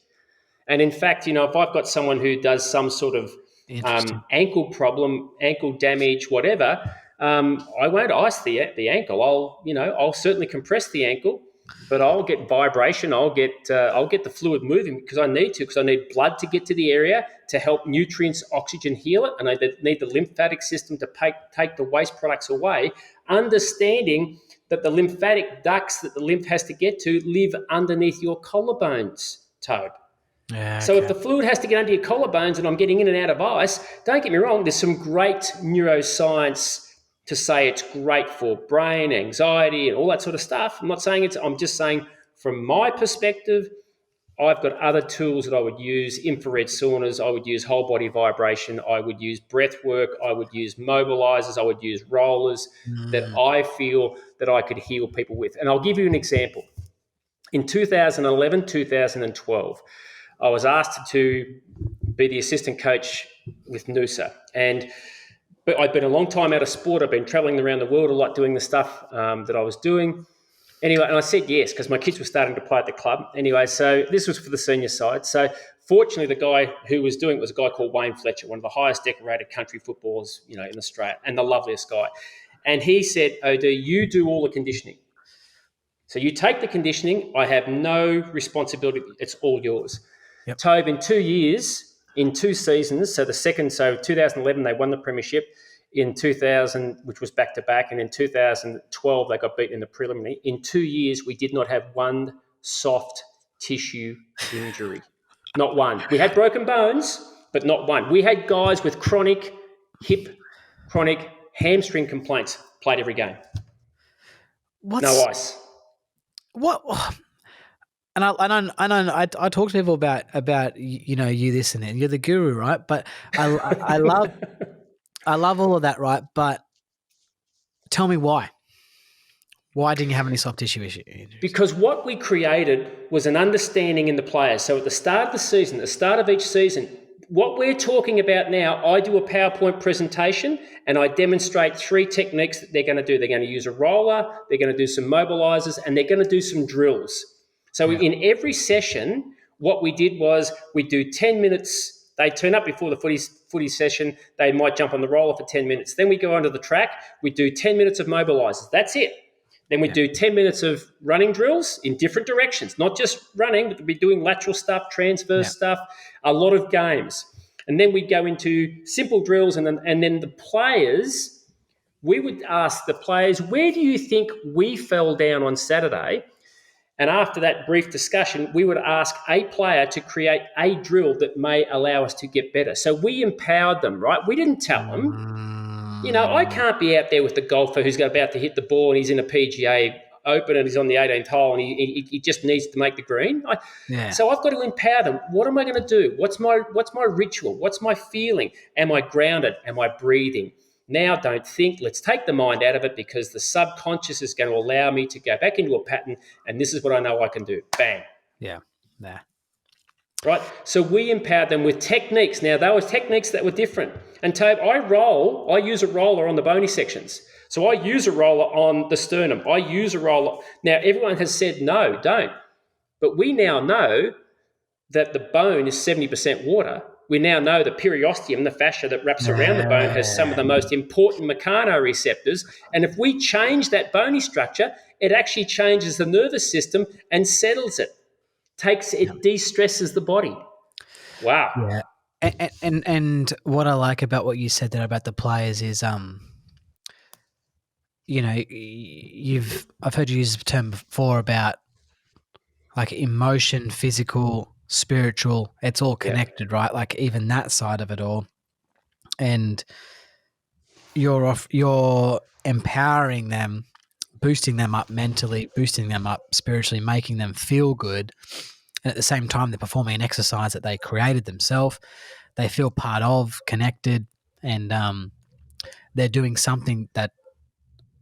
And in fact, if I've got someone who does some sort of Interesting. ankle problem, ankle damage, whatever, I won't ice the ankle. I'll certainly compress the ankle, but I'll get vibration. I'll get the fluid moving because I need to, because I need blood to get to the area to help nutrients, oxygen heal it, and I need the lymphatic system to take the waste products away. Understanding that the lymphatic ducts that the lymph has to get to live underneath your collarbones, Toad. Yeah. So if Okay. the fluid has to get under your collarbones and I'm getting in and out of ice, don't get me wrong, there's some great neuroscience to say it's great for brain, anxiety, and all that sort of stuff. I'm not saying I'm just saying from my perspective, I've got other tools that I would use, infrared saunas, I would use whole body vibration, I would use breath work, I would use mobilizers, I would use rollers that Mm. I feel that I could heal people with. And I'll give you an example. In 2011, 2012, I was asked to be the assistant coach with Noosa. But I'd been a long time out of sport. I've been traveling around the world a lot doing the stuff that I was doing. Anyway, and I said yes because my kids were starting to play at the club. Anyway, so this was for the senior side. So fortunately, the guy who was doing it was a guy called Wayne Fletcher, one of the highest decorated country footballers, in Australia, and the loveliest guy. And he said, "Oh, do you do all the conditioning? So you take the conditioning. I have no responsibility. It's all yours." Yep. Tobe, in 2 years, in 2 seasons, so 2011, they won the premiership. In 2000, which was back to back, and in 2012, they got beaten in the preliminary. In 2 years, we did not have one soft tissue injury. Not one. We had broken bones, but not one. We had guys with chronic hip, chronic hamstring complaints, played every game. No What's ice. what? And I talk to people about you this and that. You're the guru, right? But I love all of that, right? But tell me why. Why didn't you have any soft tissue injuries? Because what we created was an understanding in the players. So at the start of the season, at the start of each season, what we're talking about now, I do a PowerPoint presentation and I demonstrate 3 techniques that they're going to do. They're going to use a roller, they're going to do some mobilizers, and they're going to do some drills. So Yeah. in every session, what we did was we do 10 minutes. They turn up before the footy session. They might jump on the roller for 10 minutes. Then we go onto the track. We do 10 minutes of mobilizers. That's it. Then we Yeah. do 10 minutes of running drills in different directions, not just running, but we'll be doing lateral stuff, transverse Yeah. stuff, a lot of games. And then we go into simple drills, and then the players, we would ask the players, where do you think we fell down on Saturday? And after that brief discussion, we would ask a player to create a drill that may allow us to get better. So we empowered them, right? We didn't tell them. I Mm, can't be out there with the golfer who's about to hit the ball and he's in a PGA Open and he's on the 18th hole and he just needs to make the green. yeah. So I've got to empower them. What am I going to do? What's my ritual? What's my feeling? Am I grounded? Am I breathing? Now don't think. Let's take the mind out of it because the subconscious is going to allow me to go back into a pattern, and this is what I know I can do. Bang. Yeah. Yeah. Right? So we empowered them with techniques. Now, they were techniques that were different. And Tobe, I use a roller on the bony sections. So I use a roller on the sternum. I use a roller. Now, everyone has said, no, don't. But we now know that the bone is 70% water. We now know the periosteum, the fascia that wraps around the bone, has some of the most important mechanoreceptors. And if we change that bony structure, it actually changes the nervous system and settles it. It de-stresses the body. Wow. Yeah. And what I like about what you said there about the players is I've heard you use the term before about like emotion, physical, spiritual, it's all Yeah. connected, right? Like even that side of it all. And you're empowering them, boosting them up mentally, boosting them up spiritually, making them feel good. And at the same time, they're performing an exercise that they created themselves. They feel part of, connected, and they're doing something that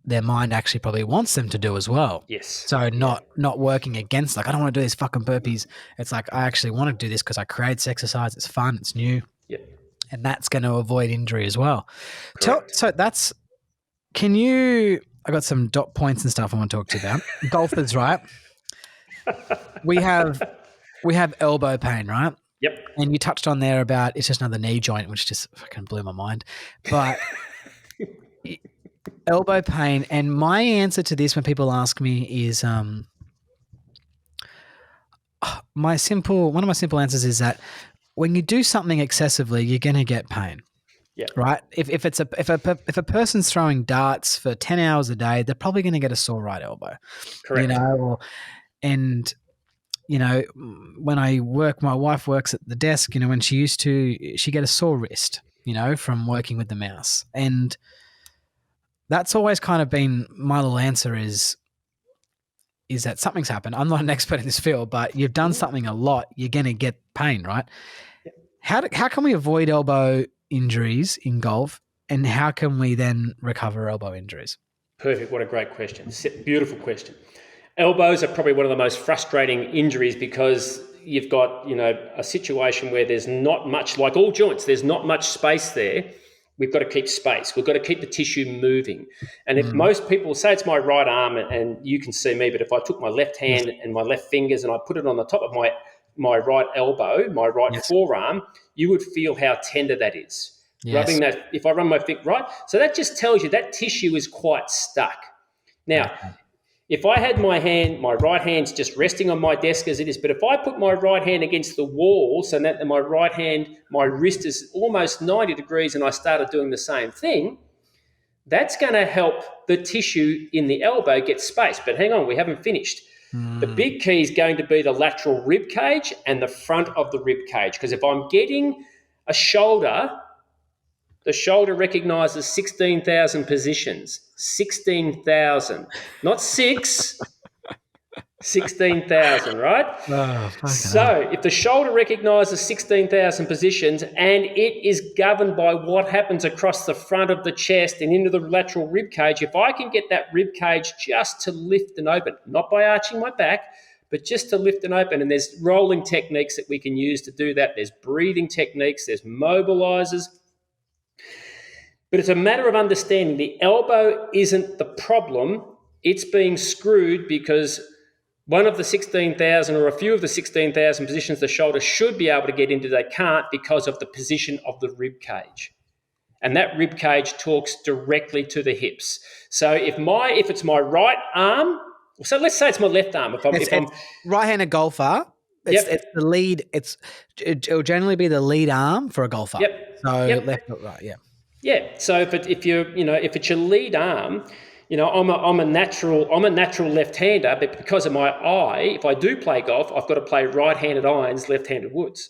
their mind actually probably wants them to do as well. Yes. So Yeah. not working against, like, I don't want to do these fucking burpees. It's like, I actually want to do this because I create this exercise. It's fun. It's new. Yeah. And that's going to avoid injury as well. Correct. So I got some dot points and stuff I want to talk to you about. Golfers, right? We have elbow pain, right? Yep. And you touched on there about it's just another knee joint, which just fucking blew my mind. But elbow pain, and my answer to this when people ask me is one of my simple answers is that when you do something excessively, you're going to get pain. Yep. Right? If a person's throwing darts for 10 hours a day, they're probably going to get a sore right elbow. Correct. When my wife works at the desk, when she get a sore wrist, from working with the mouse. And that's always kind of been my little answer is that something's happened. I'm not an expert in this field, but you've done something a lot, you're going to get pain, right? Yep. How can we avoid elbow injuries in golf, and how can we then recover elbow injuries? Perfect. What a great question. Beautiful question. Elbows are probably one of the most frustrating injuries because you've got, a situation where there's not much, like all joints, there's not much space there. We've got to keep space. We've got to keep the tissue moving. And if most people say it's my right arm, and you can see me, but if I took my left hand and my left fingers and I put it on the top of my right elbow, my right forearm, you would feel how tender that is. Yes. Rubbing that, if I run my finger, right? So that just tells you that tissue is quite stuck. Now, if I had my right hand's just resting on my desk as it is, but if I put my right hand against the wall so that my right hand, my wrist is almost 90 degrees and I started doing the same thing, that's going to help the tissue in the elbow get space. But hang on, we haven't finished. The big key is going to be the lateral rib cage and the front of the rib cage, because if I'm getting a shoulder The shoulder recognizes 16,000 positions. 16,000. Not six, 16,000, right? Oh, fucking hell. So if the shoulder recognizes 16,000 positions and it is governed by what happens across the front of the chest and into the lateral rib cage, if I can get that rib cage just to lift and open, not by arching my back, but just to lift and open, and there's rolling techniques that we can use to do that. There's breathing techniques, there's mobilizers, but it's a matter of understanding the elbow isn't the problem. It's being screwed because one of the 16,000 or a few of the 16,000 positions the shoulder should be able to get into, they can't because of the position of the rib cage. And that rib cage talks directly to the hips. So if it's my right arm, so let's say it's my left arm. It's right-handed golfer. It's the lead. It'll generally be the lead arm for a golfer. Yep. So Yep. left or right. Yeah. Yeah. So if it's your lead arm, I'm a natural left-hander, but because of my eye, if I do play golf, I've got to play right-handed irons, left-handed woods,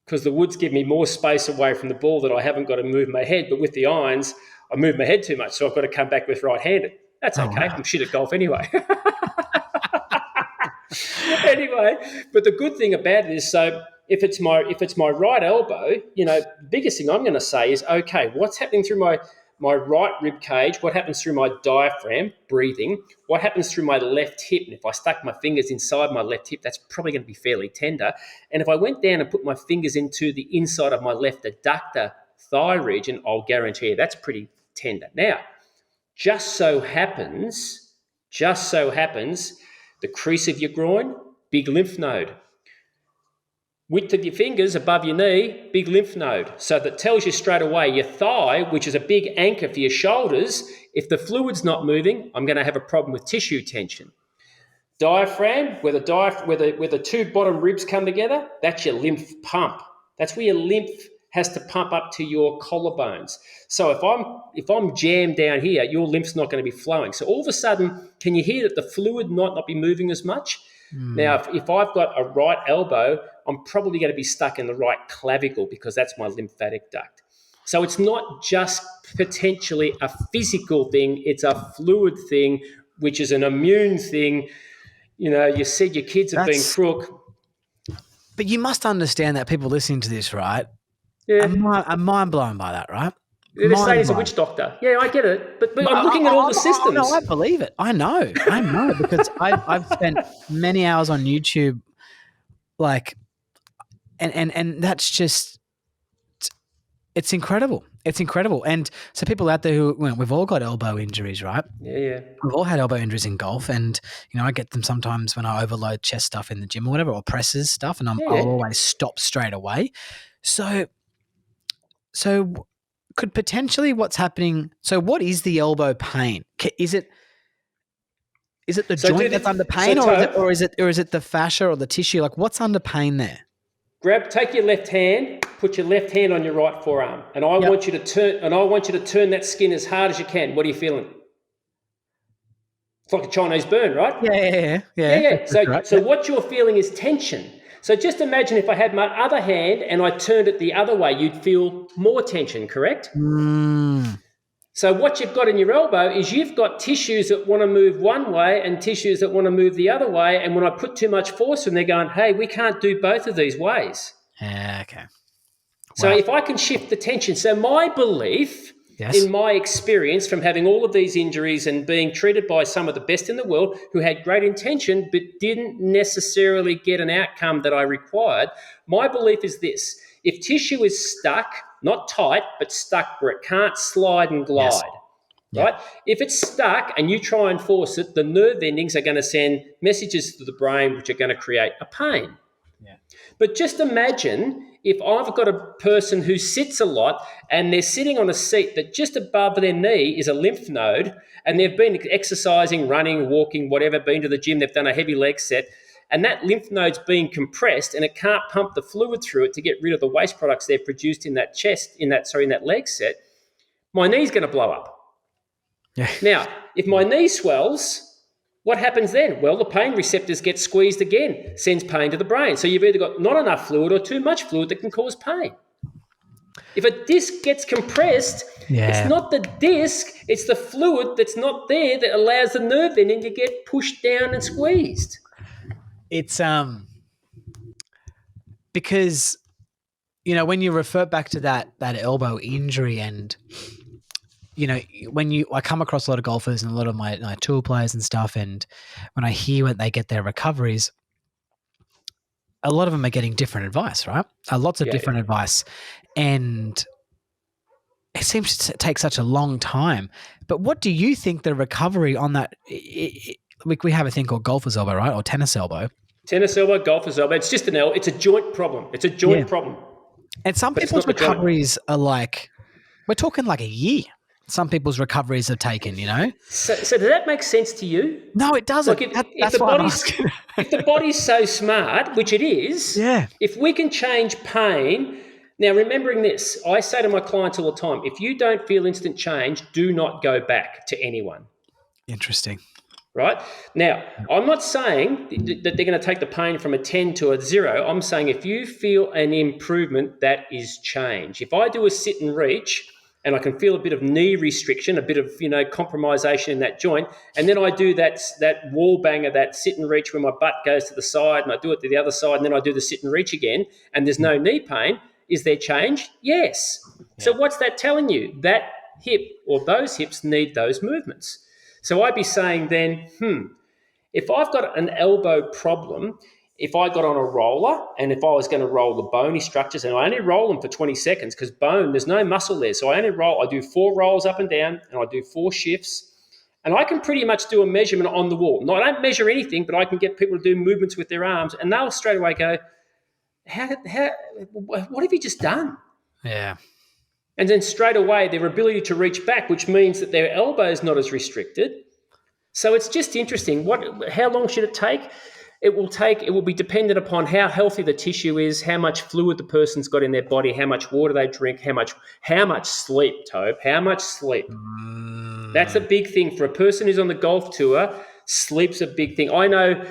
because the woods give me more space away from the ball that I haven't got to move my head. But with the irons, I move my head too much, so I've got to come back with right-handed. That's okay. Wow. I'm shit at golf anyway. Anyway, but the good thing about it is, so if it's my right elbow, the biggest thing I'm going to say is, okay, what's happening through my right rib cage? What happens through my diaphragm, breathing? What happens through my left hip? And if I stuck my fingers inside my left hip, that's probably going to be fairly tender. And if I went down and put my fingers into the inside of my left adductor thigh region, I'll guarantee you that's pretty tender. Now, just so happens, the crease of your groin, big lymph node. Width of your fingers above your knee, big lymph node. So that tells you straight away your thigh, which is a big anchor for your shoulders, if the fluid's not moving, I'm going to have a problem with tissue tension. Diaphragm, where the two bottom ribs come together, that's your lymph pump. That's where your lymph has to pump up to your collarbones. So if I'm jammed down here, your lymph's not going to be flowing. So all of a sudden, can you hear that the fluid might not be moving as much? Now, if I've got a right elbow, I'm probably going to be stuck in the right clavicle because that's my lymphatic duct. So it's not just potentially a physical thing, it's a fluid thing, which is an immune thing. You said your kids have been crook. But you must understand that people listening to this, right? Yeah. I'm mind blown by that, right? They're saying he's a witch doctor. Yeah, I get it. But I'm looking at all the systems. No, I believe it. I know because I've spent many hours on YouTube, and that's just, it's incredible. It's incredible. And so people out there who, we've all got elbow injuries, right? Yeah. We've all had elbow injuries in golf, and I get them sometimes when I overload chest stuff in the gym or whatever, or presses stuff, and I'll always stop straight away. So could potentially what's happening? So what is the elbow pain? Is it the joint that's under pain, or is it the fascia or the tissue? Like, what's under pain there? Take your left hand, put your left hand on your right forearm, and I want you to turn that skin as hard as you can. What are you feeling? It's like a Chinese burn, right? Yeah. So what you're feeling is tension. So just imagine if I had my other hand and I turned it the other way, you'd feel more tension, correct? So what you've got in your elbow is you've got tissues that want to move one way and tissues that want to move the other way. And when I put too much force in, they're going, hey, we can't do both of these ways. Okay. So if I can shift the tension. So my belief, in my experience from having all of these injuries and being treated by some of the best in the world who had great intention but didn't necessarily get an outcome that I required, my belief is this: if tissue is stuck, not tight, but stuck where it can't slide and glide, right? If it's stuck and you try and force it, the nerve endings are going to send messages to the brain which are going to create a pain. But just imagine if I've got a person who sits a lot and they're sitting on a seat that just above their knee is a lymph node, and they've been exercising, running, walking, whatever, been to the gym, they've done a heavy leg set, and that lymph node's being compressed and it can't pump the fluid through it to get rid of the waste products they've produced in that leg set, my knee's going to blow up. Now, if my knee swells, what happens then? Well, the pain receptors get squeezed again, sends pain to the brain. So you've either got not enough fluid or too much fluid that can cause pain. If a disc gets compressed, it's Yeah. not the disc, it's the fluid that's not there that allows the nerve ending to get pushed down and squeezed. It's because when you refer back to that elbow injury, and when I come across a lot of golfers and a lot of my tour players and stuff, and when I hear when they get their recoveries, a lot of them are getting different advice, right? Lots of Yeah, yeah. different advice, and it seems to take such a long time. But what do you think the recovery on that? We have a thing called golfer's elbow, right, or tennis elbow? Tennis elbow, golfer's elbow. It's just it's a joint problem. It's a Yeah, joint problem, and some but it's people's not the joint. recoveries are like, we're talking like a year. Some people's recoveries have taken. So does that make sense to you? No, it Like doesn't. if That's the why I'm body's asking. if the body's so smart, which it is, Yeah, if we can change pain. Now, remembering this, I say to my clients all the time: if you don't feel instant change, do not go back to anyone. interesting. Right? Now, I'm not saying that they're going to take the pain from a 10 to a 0. I'm saying if you feel an improvement, that is change. If I do a sit and reach and I can feel a bit of knee restriction, a bit of, compromisation in that joint, and then I do that wall banger, that sit and reach where my butt goes to the side and I do it to the other side and then I do the sit and reach again and there's no knee pain, is there change? Yes. So Yeah. what's that telling you? That hip or those hips need those movements. So I'd be saying then, if I've got an elbow problem, if I got on a roller and if I was going to roll the bony structures, and I only roll them for 20 seconds because bone, there's no muscle there. So I do 4 rolls up and down and I do 4 shifts. And I can pretty much do a measurement on the wall. No, I don't measure anything, but I can get people to do movements with their arms and they'll straight away go, what have you just done? Yeah. And then straight away, their ability to reach back, which means that their elbow is not as restricted. So it's just interesting. How long should it take? It will be dependent upon how healthy the tissue is, how much fluid the person's got in their body, how much water they drink, how much sleep, Tobe, how much sleep. That's a Mm, big thing for a person who's on the golf tour. Sleep's a big thing. I know.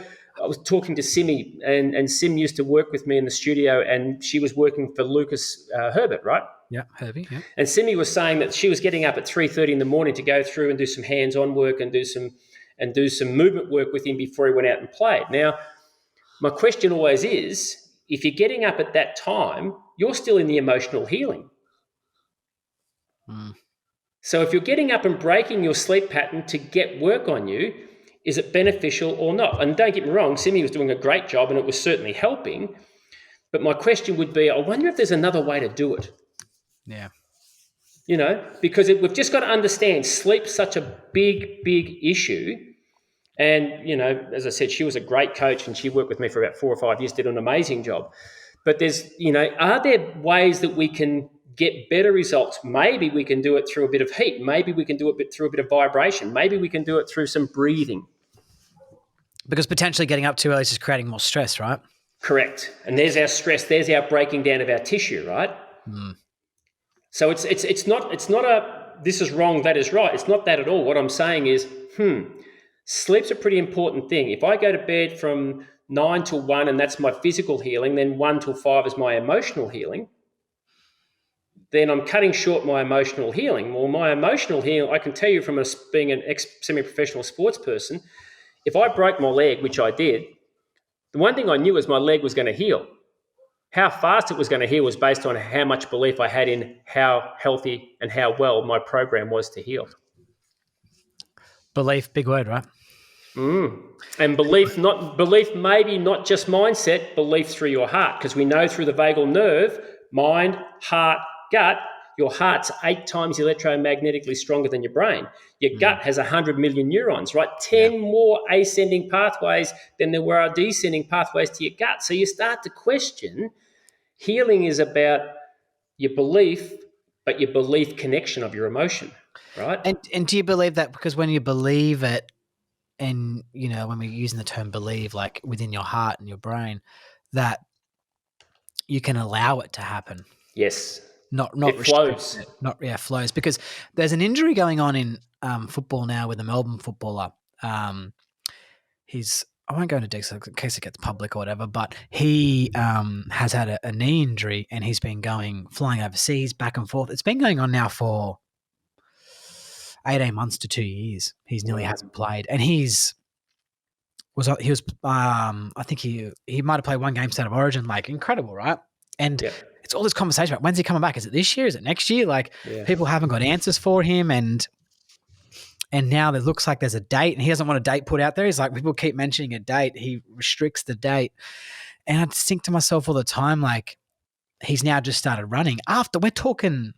I was talking to Simi, and Sim used to work with me in the studio, and she was working for Lucas Herbert, right? yeah, Herbie. Yeah. And Simi was saying that she was getting up at 3:30 in the morning to go through and do some hands-on work and do some movement work with him before he went out and played. Now, my question always is, if you're getting up at that time, you're still in the emotional healing. Mm. So if you're getting up and breaking your sleep pattern to get work on you, is it beneficial or not? And don't get me wrong, Simi was doing a great job and it was certainly helping. But my question would be, I wonder if there's another way to do it. Yeah. Because we've just got to understand sleep's such a big, big issue. And, as I said, she was a great coach and she worked with me for about 4 or 5 years, did an amazing job. But are there ways that we can get better results? Maybe we can do it through a bit of heat. Maybe we can do it through a bit of vibration. Maybe we can do it through some breathing. Because potentially getting up too early is just creating more stress, right? Correct. And there's our stress. There's our breaking down of our tissue, right? Mm. So it's not a this is wrong, that is right. It's not that at all. What I'm saying is, sleep's a pretty important thing. If I go to bed from 9 till 1 and that's my physical healing, then 1 till 5 is my emotional healing, then I'm cutting short my emotional healing. Well, my emotional healing, I can tell you from being an semi-professional sports person, if I broke my leg, which I did, the one thing I knew was my leg was going to heal. How fast it was going to heal was based on how much belief I had in how healthy and how well my program was to heal. Belief, big word, right? And belief, maybe not just mindset, belief through your heart, because we know through the vagal nerve, mind, heart, gut, your heart's 8 times electromagnetically stronger than your brain. Your gut has 100 million neurons, right? 10 more ascending pathways than there were descending pathways to your gut. So you start to question. Healing is about your belief, but your belief connection of your emotion, right? And do you believe that because when you believe it, and when we're using the term believe, like within your heart and your brain, that you can allow it to happen, Yes. not It restrict flows. it, flows. Because there's an injury going on in football now with a Melbourne footballer. He's I won't go into details in case it gets public or whatever, but he has had a knee injury and he's been flying overseas back and forth. It's been going on now for 18 months to 2 years. He's nearly Wow. hasn't played, and he was I think he might have played one game state of origin, like incredible, right? And Yeah. it's all this conversation about when's he coming back? Is it this year? Is it next year? Like Yeah. people haven't got answers for him, and now it looks like there's a date, and he doesn't want a date put out there. He's like, people keep mentioning a date, he restricts the date, and I just think to myself all the time, like he's now just started running. After we're talking,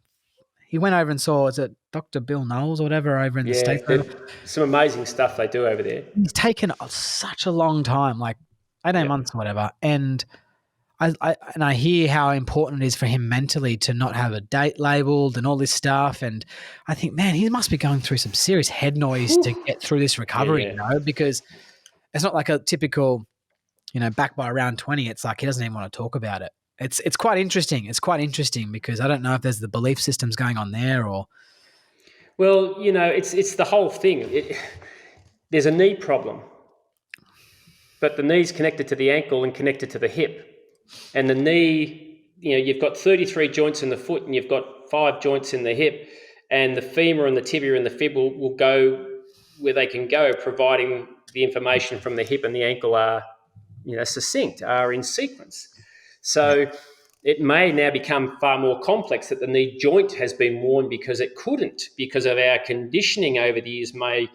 he went over and saw, is it Dr. Bill Knowles or whatever over in the Yeah. States? Some amazing stuff they do over there. He's taken such a long time, like 18 Yeah. months or whatever. And I hear how important it is for him mentally to not have a date labeled and all this stuff. And I think, man, he must be going through some serious head noise to get through this recovery, Yeah. because it's not like a typical, back by around 20. It's like he doesn't even want to talk about it. It's quite interesting. It's quite interesting because I don't know if there's the belief systems going on there or. Well, it's the whole thing. There's a knee problem, but the knee's connected to the ankle and connected to the hip. And the knee, you've got 33 joints in the foot and you've got 5 joints in the hip, and the femur and the tibia and the fib will go where they can go, providing the information from the hip and the ankle are, succinct, are in sequence. So it may now become far more complex that the knee joint has been worn because it couldn't, because of our conditioning over the years may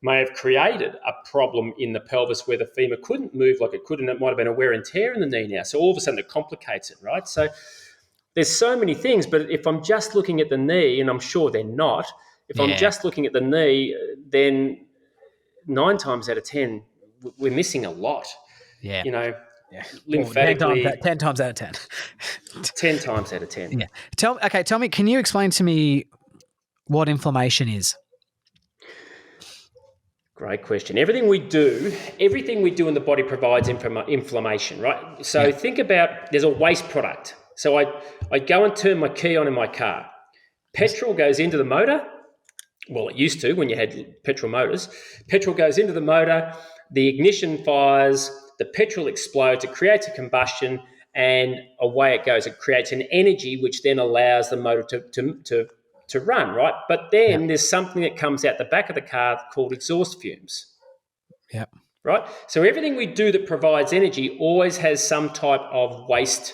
have created a problem in the pelvis where the femur couldn't move like it could, and it might have been a wear and tear in the knee now. So all of a sudden it complicates it, right? So there's so many things, but if I'm just looking at the knee, and I'm sure they're not, if I'm just looking at the knee, then 9 times out of 10, we're missing a lot. Yeah. Yeah. Lymphatically, 10 times out of 10. 10 times out of 10. Yeah. Tell me, can you explain to me what inflammation is? Great question. Everything we do in the body provides inflammation, right? So think about, there's a waste product. So I go and turn my key on in my car. Petrol goes into the motor. Well, it used to when you had petrol motors. Petrol goes into the motor, the ignition fires, the petrol explodes, it creates a combustion, and away it goes. It creates an energy which then allows the motor to run, right? But then there's something that comes out the back of the car called exhaust fumes. Yeah. Right? So everything we do that provides energy always has some type of waste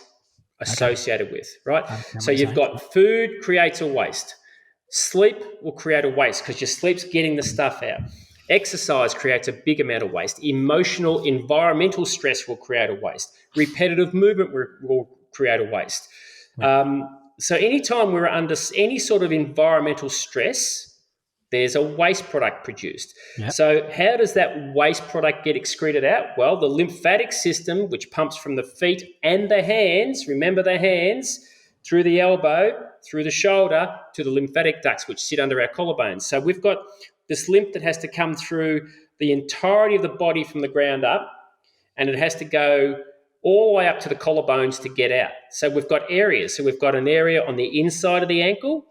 associated with, right? So you've got food creates a waste. Sleep will create a waste because your sleep's getting the stuff out. Exercise creates a big amount of waste. Emotional, environmental stress will create a waste. Repetitive movement will create a waste. So anytime we're under any sort of environmental stress, there's a waste product produced. Yep. So how does that waste product get excreted out? Well, the lymphatic system, which pumps from the feet and the hands, remember the hands, through the elbow, through the shoulder, to the lymphatic ducts, which sit under our collarbones. So we've got this lymph that has to come through the entirety of the body from the ground up, and it has to go all the way up to the collarbones to get out. So we've got areas. So we've got an area on the inside of the ankle.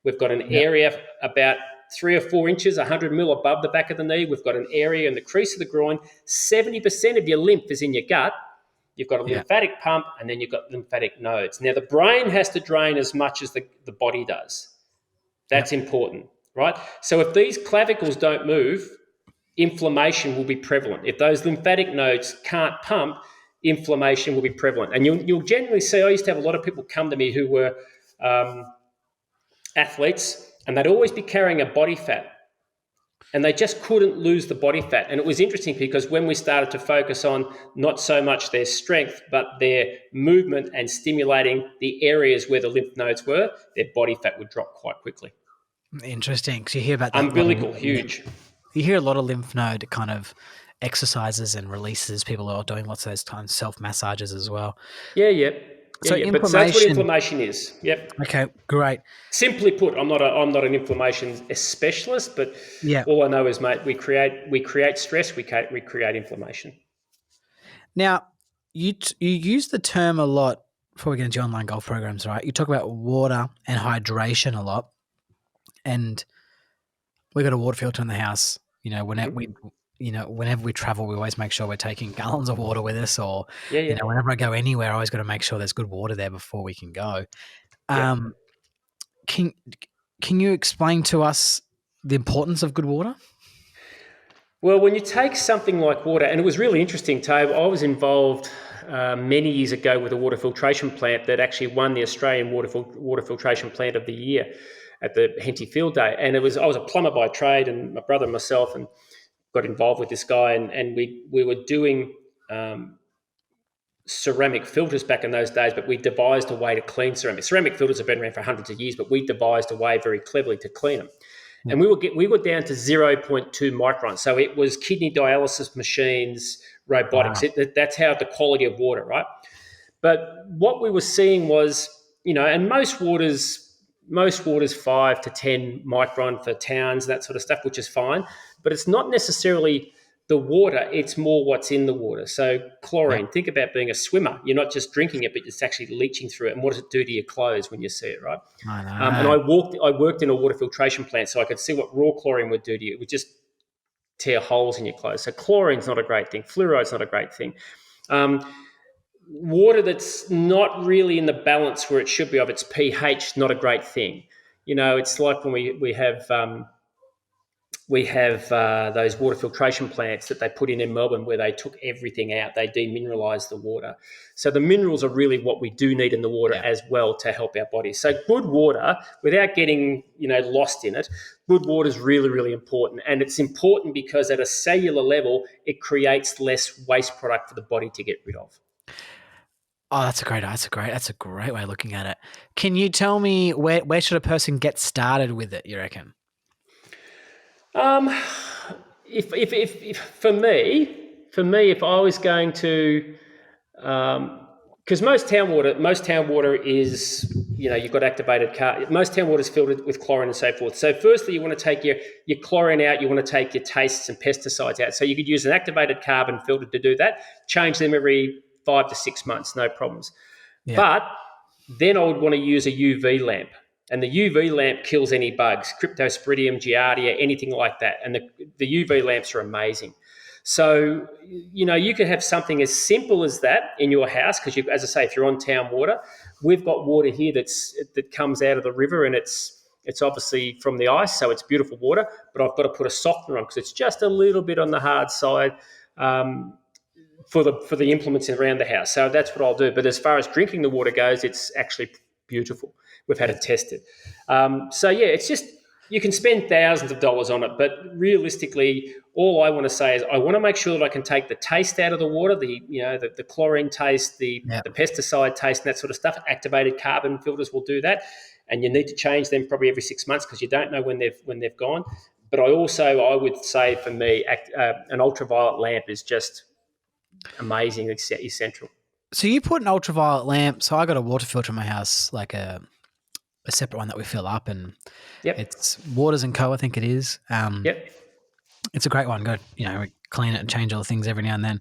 We've got an area about 3 or 4 inches, 100 mil above the back of the knee. We've got an area in the crease of the groin. 70% of your lymph is in your gut. You've got a lymphatic pump, and then you've got lymphatic nodes. Now, the brain has to drain as much as the body does. That's important, right? So if these clavicles don't move, inflammation will be prevalent. If those lymphatic nodes can't pump, inflammation will be prevalent. And you'll generally see, I used to have a lot of people come to me who were athletes, and they'd always be carrying a body fat, and they just couldn't lose the body fat. And it was interesting because when we started to focus on not so much their strength, but their movement and stimulating the areas where the lymph nodes were, their body fat would drop quite quickly. Interesting, because you hear about that. Umbilical, huge. You hear a lot of lymph node kind of exercises and releases. People are doing lots of those kind of self-massages as well. Yeah. So but that's what inflammation is. Yep. Okay, great. Simply put, I'm not an inflammation specialist, but all I know is, mate, we create stress, we create inflammation. Now, you use the term a lot before we get into online golf programs, right? You talk about water and hydration a lot, and we got a water filter in the house. You know, whenever we travel, we always make sure we're taking gallons of water with us, or, Yeah, yeah, whenever I go anywhere, I always got to make sure there's good water there before we can go. yep. Um, can can you explain to us the importance of good water? Well, when you take something like water, and it was really interesting, Tab, I was involved many years ago with a water filtration plant that actually won the Australian water filtration plant of the year at the Henty Field Day. And I was a plumber by trade, and my brother and myself and got involved with this guy, and we were doing ceramic filters back in those days, but we devised a way to clean ceramic. Ceramic filters have been around for hundreds of years, but we devised a way very cleverly to clean them. And Yep. we were down to 0.2 microns. So it was kidney dialysis machines, robotics. Wow. That's how the quality of water, right? But what we were seeing was, and most waters 5 to 10 micron for towns, that sort of stuff, which is fine. But it's not necessarily the water; it's more what's in the water. So Yep. chlorine. Think about being a swimmer. You're not just drinking it, but it's actually leaching through it. And what does it do to your clothes when you see it, right? I And know. I worked in a water filtration plant, so I could see what raw chlorine would do to you. It would just tear holes in your clothes. So chlorine's not a great thing. Fluoride's not a great thing. Um, Water that's not really in the balance where it should be of its pH, not a great thing. It's like when we have those water filtration plants that they put in Melbourne where they took everything out. They demineralized the water. So the minerals are really what we do need in the water Yeah. as well to help our bodies. So good water, without getting lost in it, good water is really, really important. And it's important because at a cellular level, it creates less waste product for the body to get rid of. Oh, that's a great way of looking at it. Can you tell me where should a person get started with it, you reckon? Um, if for me, if I was going to, because most town water is, you've got activated most town water is filtered with chlorine and so forth. So firstly, you want to take your chlorine out. You want to take your tastes and pesticides out. So you could use an activated carbon filter to do that. Change them every 5 to 6 months, no problems. Yeah. But then I would want to use a UV lamp. And the UV lamp kills any bugs, Cryptosporidium, Giardia, anything like that. And the UV lamps are amazing. So, you can have something as simple as that in your house, because as I say, if you're on town water, we've got water here that comes out of the river, and it's obviously from the ice, so it's beautiful water, but I've got to put a softener on because it's just a little bit on the hard side. For the implements around the house. So that's what I'll do. But as far as drinking the water goes, it's actually beautiful. We've had Yeah. it tested. So yeah, it's just you can spend thousands of dollars on it, but realistically, all I want to say is I want to make sure that I can take the taste out of the water, the chlorine taste, the Yeah. the pesticide taste, and that sort of stuff. Activated carbon filters will do that, and you need to change them probably every 6 months because you don't know when they've gone. But I would say for me, an ultraviolet lamp is just amazing, essential. So you put an ultraviolet lamp. So I got a water filter in my house, like a separate one that we fill up, and Yep, it's Waters and Co. I think it is. yep. It's a great one. Got we clean it and change all the things every now and then.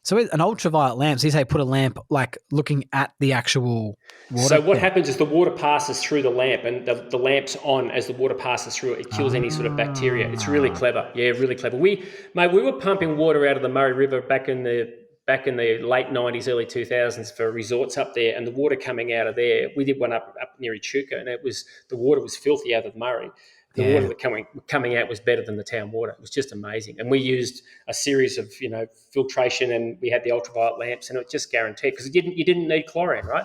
So with an ultraviolet lamp, so you say put a lamp like looking at the actual water. So what Yeah. happens is the water passes through the lamp, and the lamp's on as the water passes through it. It kills any sort of bacteria. It's really Ah, clever. Yeah, really clever. We were pumping water out of the Murray River back in the late 90s, early 2000s for resorts up there, and the water coming out of there. We did one up near Echuca, and the water was filthy out of the Murray. The water yeah. that coming out was better than the town water. It was just amazing. And we used a series of filtration, and we had the ultraviolet lamps, and it was just guaranteed because you didn't need chlorine, right?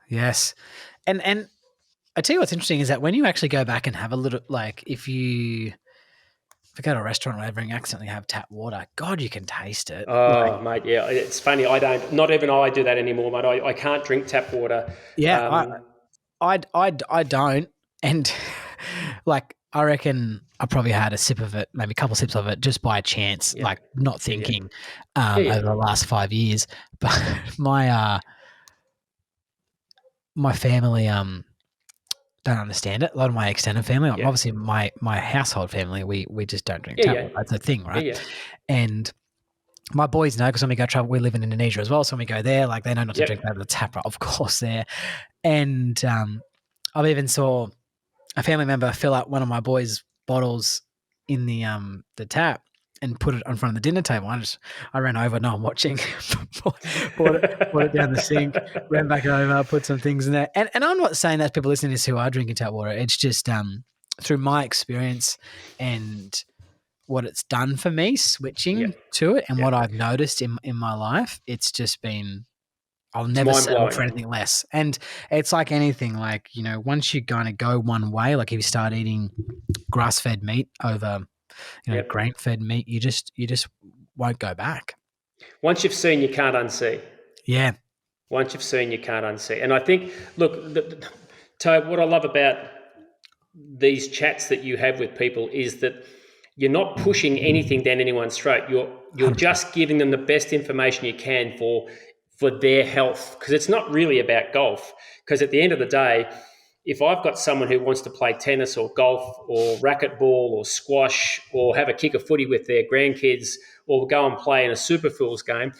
Yes. And I tell you what's interesting is that when you actually go back and have a little, like if you go to a restaurant or whatever and you accidentally have tap water, God, you can taste it. Like, Oh, mate, yeah, it's funny. Not even I do that anymore, mate. I can't drink tap water. yeah, Um, I don't. And like, I reckon I probably had a sip of it, maybe a couple sips of it just by chance, yeah, like not yeah, yeah, thinking, yeah, yeah, over the last 5 years. But my family, don't understand it. A lot of my extended family, yeah, obviously my household family, we just don't drink yeah, tap yeah, water. That's the thing, yeah, right? yeah. And my boys know because when we go travel, we live in Indonesia as well. So when we go there, like they know not to drink Yep, out of the tap, right? Of course, there. And I've even saw a family member fill up one of my boys' bottles in the tap, and put it in front of the dinner table. I ran over, no, I'm watching, brought it down the sink, ran back over, put some things in there. And I'm not saying that people listening to this who are drinking tap water. It's just through my experience and what it's done for me Yeah, switching to it and yeah. what I've noticed in my life. It's just been, I'll It's never mind settle blowing. for anything less. And it's like anything, like, once you kind of go one way, like if you start eating grass fed meat over, Yep. grain fed meat, you just won't go back. Once you've seen, you can't unsee. Yeah. Once you've seen, you can't unsee. And I think, look, Tobe, what I love about these chats that you have with people is that you're not pushing anything down anyone's throat. You're 100%. just giving them the best information you can for their health, because it's not really about golf. Because at the end of the day, if I've got someone who wants to play tennis or golf or racquetball or squash or have a kick of footy with their grandkids or go and play in a super fools game,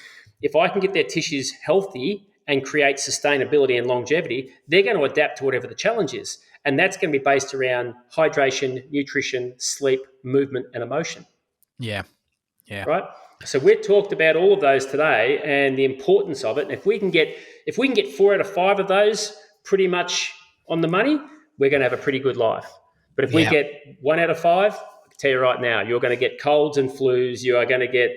if I can get their tissues healthy and create sustainability and longevity, they're going to adapt to whatever the challenge is. And that's going to be based around hydration, nutrition, sleep, movement, and emotion, Yeah. Yeah. right? So we've talked about all of those today and the importance of it. And if we can get 4 out of 5 of those pretty much on the money, we're going to have a pretty good life. But if we Yeah. get 1 out of 5, I can tell you right now, you're going to get colds and flus. You are going to get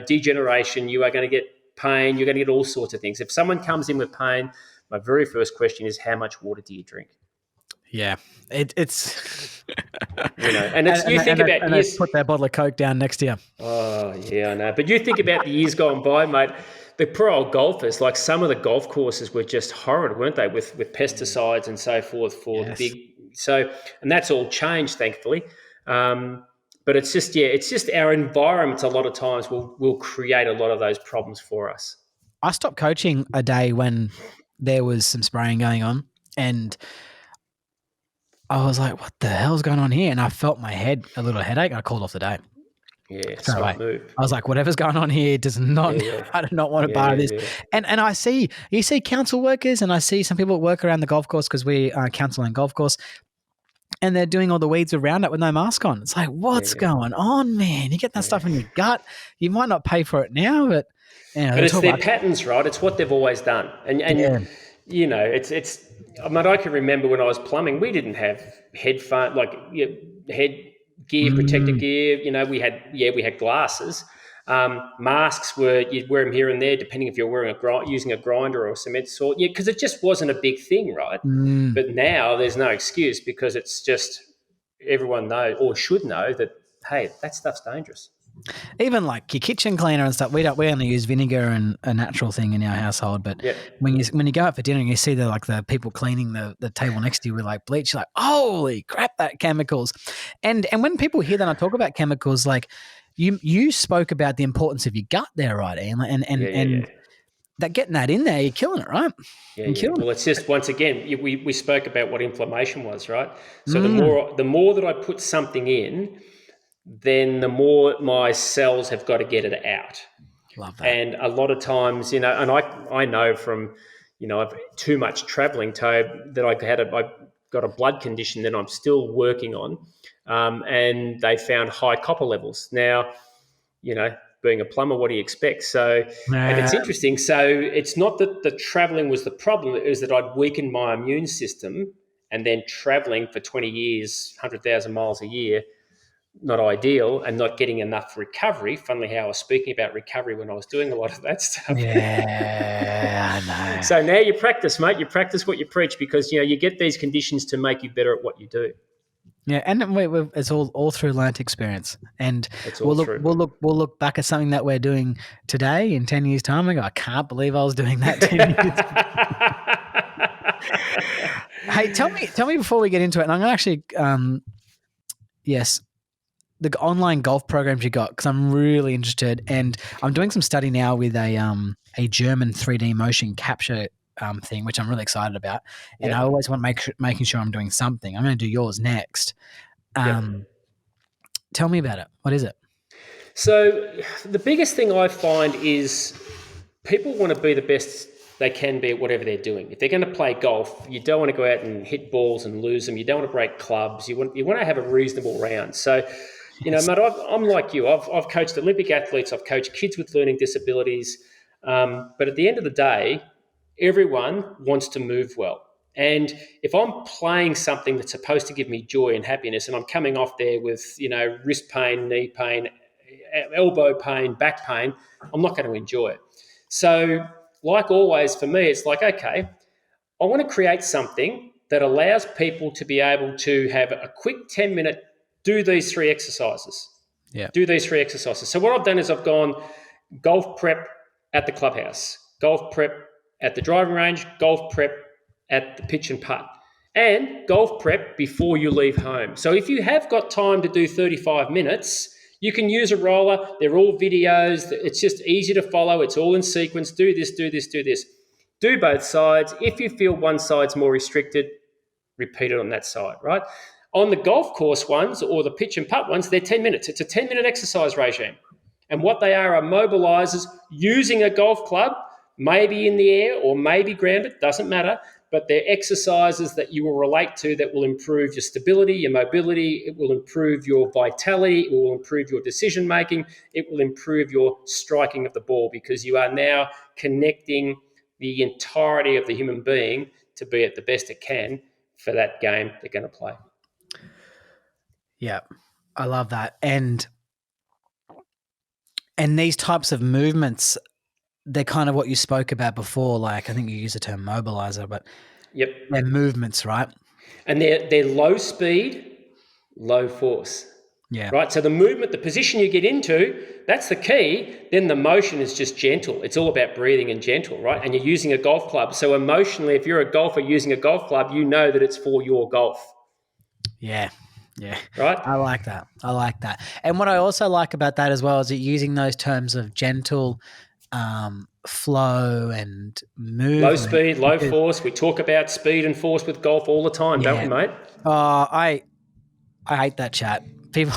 degeneration. You are going to get pain. You're going to get all sorts of things. If someone comes in with pain, my very first question is, how much water do you drink? Yeah. It's And it's you think about and they years. put their bottle of Coke down next to you. Oh yeah, I know. But you think about the years gone by, mate. The pro old golfers, like some of the golf courses were just horrid, weren't they? With pesticides and so forth for the Yes. big. So, and that's all changed, thankfully. But it's just our environment. A lot of times will create a lot of those problems for us. I stopped coaching a day when there was some spraying going on, and I was like, "What the hell's going on here?" And I felt my head, a little headache. I called off the day Yeah, straight away. smart move. I was like, "Whatever's going on here does not. Yeah, yeah, I do not want a yeah, part of yeah, this." yeah, And I see you see council workers, and I see some people that work around the golf course because we council and golf course, and they're doing all the weeds around it with no mask on. It's like, yeah, what's yeah, going on, man? You get that stuff in yeah. your gut. You might not pay for it now, but But they it's talk their about patterns, right? It's what they've always done. And yeah. it's. I mean, I can remember when I was plumbing, we didn't have headphone like head gear, protective Mm, gear. We had glasses. Masks were you'd wear them here and there, depending if you're wearing using a grinder or a cement saw. Yeah, because it just wasn't a big thing, right? mm. But now there's no excuse because it's just everyone knows or should know that hey, that stuff's dangerous. Even like your kitchen cleaner and stuff. We only use vinegar and a natural thing in our household. But Yep. when you go out for dinner and you see the people cleaning the table next to you with like bleach, you're like, holy crap, that chemicals. And when people hear that I talk about chemicals, like you spoke about the importance of your gut there, right, Ian? Yeah, yeah, And yeah. that getting that in there, you're killing it, right? Yeah, You're yeah. killing Well, it's just once again we spoke about what inflammation was, right? it. So the more that I put something in, then the more my cells have got to get it out. Love that. And a lot of times, and I know from, I've too much traveling, Tobe, that I got a blood condition that I'm still working on, and they found high copper levels. Now, being a plumber, what do you expect? So, and Uh, it's interesting. So, it's not that the traveling was the problem; it was that I'd weakened my immune system, and then traveling for 20 years, 100,000 miles a year, not ideal, and not getting enough recovery. Funnily, how I was speaking about recovery when I was doing a lot of that stuff. yeah, I know. So now you practice, mate. You practice what you preach because you get these conditions to make you better at what you do. Yeah, and it's all through learnt experience, and It's all through. we'll look back at something that we're doing today in 10 years' time and go, I can't believe I was doing that 10 years. Hey, tell me before we get into it, and I'm gonna actually, yes, the online golf programs you got because I'm really interested, and I'm doing some study now with a German 3D motion capture thing, which I'm really excited about, and I Yep. always want to making sure I'm doing something. I'm going to do yours next. Yep. Tell me about it. What is it? So the biggest thing I find is people want to be the best they can be at whatever they're doing. If they're going to play golf, you don't want to go out and hit balls and lose them. You don't want to break clubs. You want to have a reasonable round. So You know, Yes. mate, I'm like you. I've coached Olympic athletes. I've coached kids with learning disabilities. But at the end of the day, everyone wants to move well. And if I'm playing something that's supposed to give me joy and happiness, and I'm coming off there with, wrist pain, knee pain, elbow pain, back pain, I'm not going to enjoy it. So, like always, for me, it's like, okay, I want to create something that allows people to be able to have a quick 10-minute, do these three exercises. Yeah. Do these three exercises. So, what I've done is I've gone golf prep at the clubhouse, golf prep at the driving range, golf prep at the pitch and putt, and golf prep before you leave home. So if you have got time to do 35 minutes, you can use a roller. They're all videos. It's just easy to follow. It's all in sequence. Do this, do this, do this. Do both sides. If you feel one side's more restricted, repeat it on that side, right? On the golf course ones or the pitch and putt ones, they're 10 minutes. It's a 10-minute exercise regime. And what they are mobilizers using a golf club, maybe in the air or maybe grounded, doesn't matter. But they're exercises that you will relate to that will improve your stability, your mobility. It will improve your vitality. It will improve your decision making. It will improve your striking of the ball because you are now connecting the entirety of the human being to be at the best it can for that game they're going to play. Yeah. I love that. And these types of movements, they're kind of what you spoke about before. Like, I think you used the term mobilizer, but Yep. they're movements, right? And they're low speed, low force. Yeah. Right. So the movement, the position you get into, that's the key. Then the motion is just gentle. It's all about breathing and gentle, right? And you're using a golf club. So emotionally, if you're a golfer using a golf club, you know that it's for your golf. Yeah. Yeah. Right. I like that. I like that. And what I also like about that as well is that using those terms of gentle, flow and Low movement. speed, low Because, force. We talk about speed and force with golf all the time, don't yeah. we, mate? I hate that chat. People,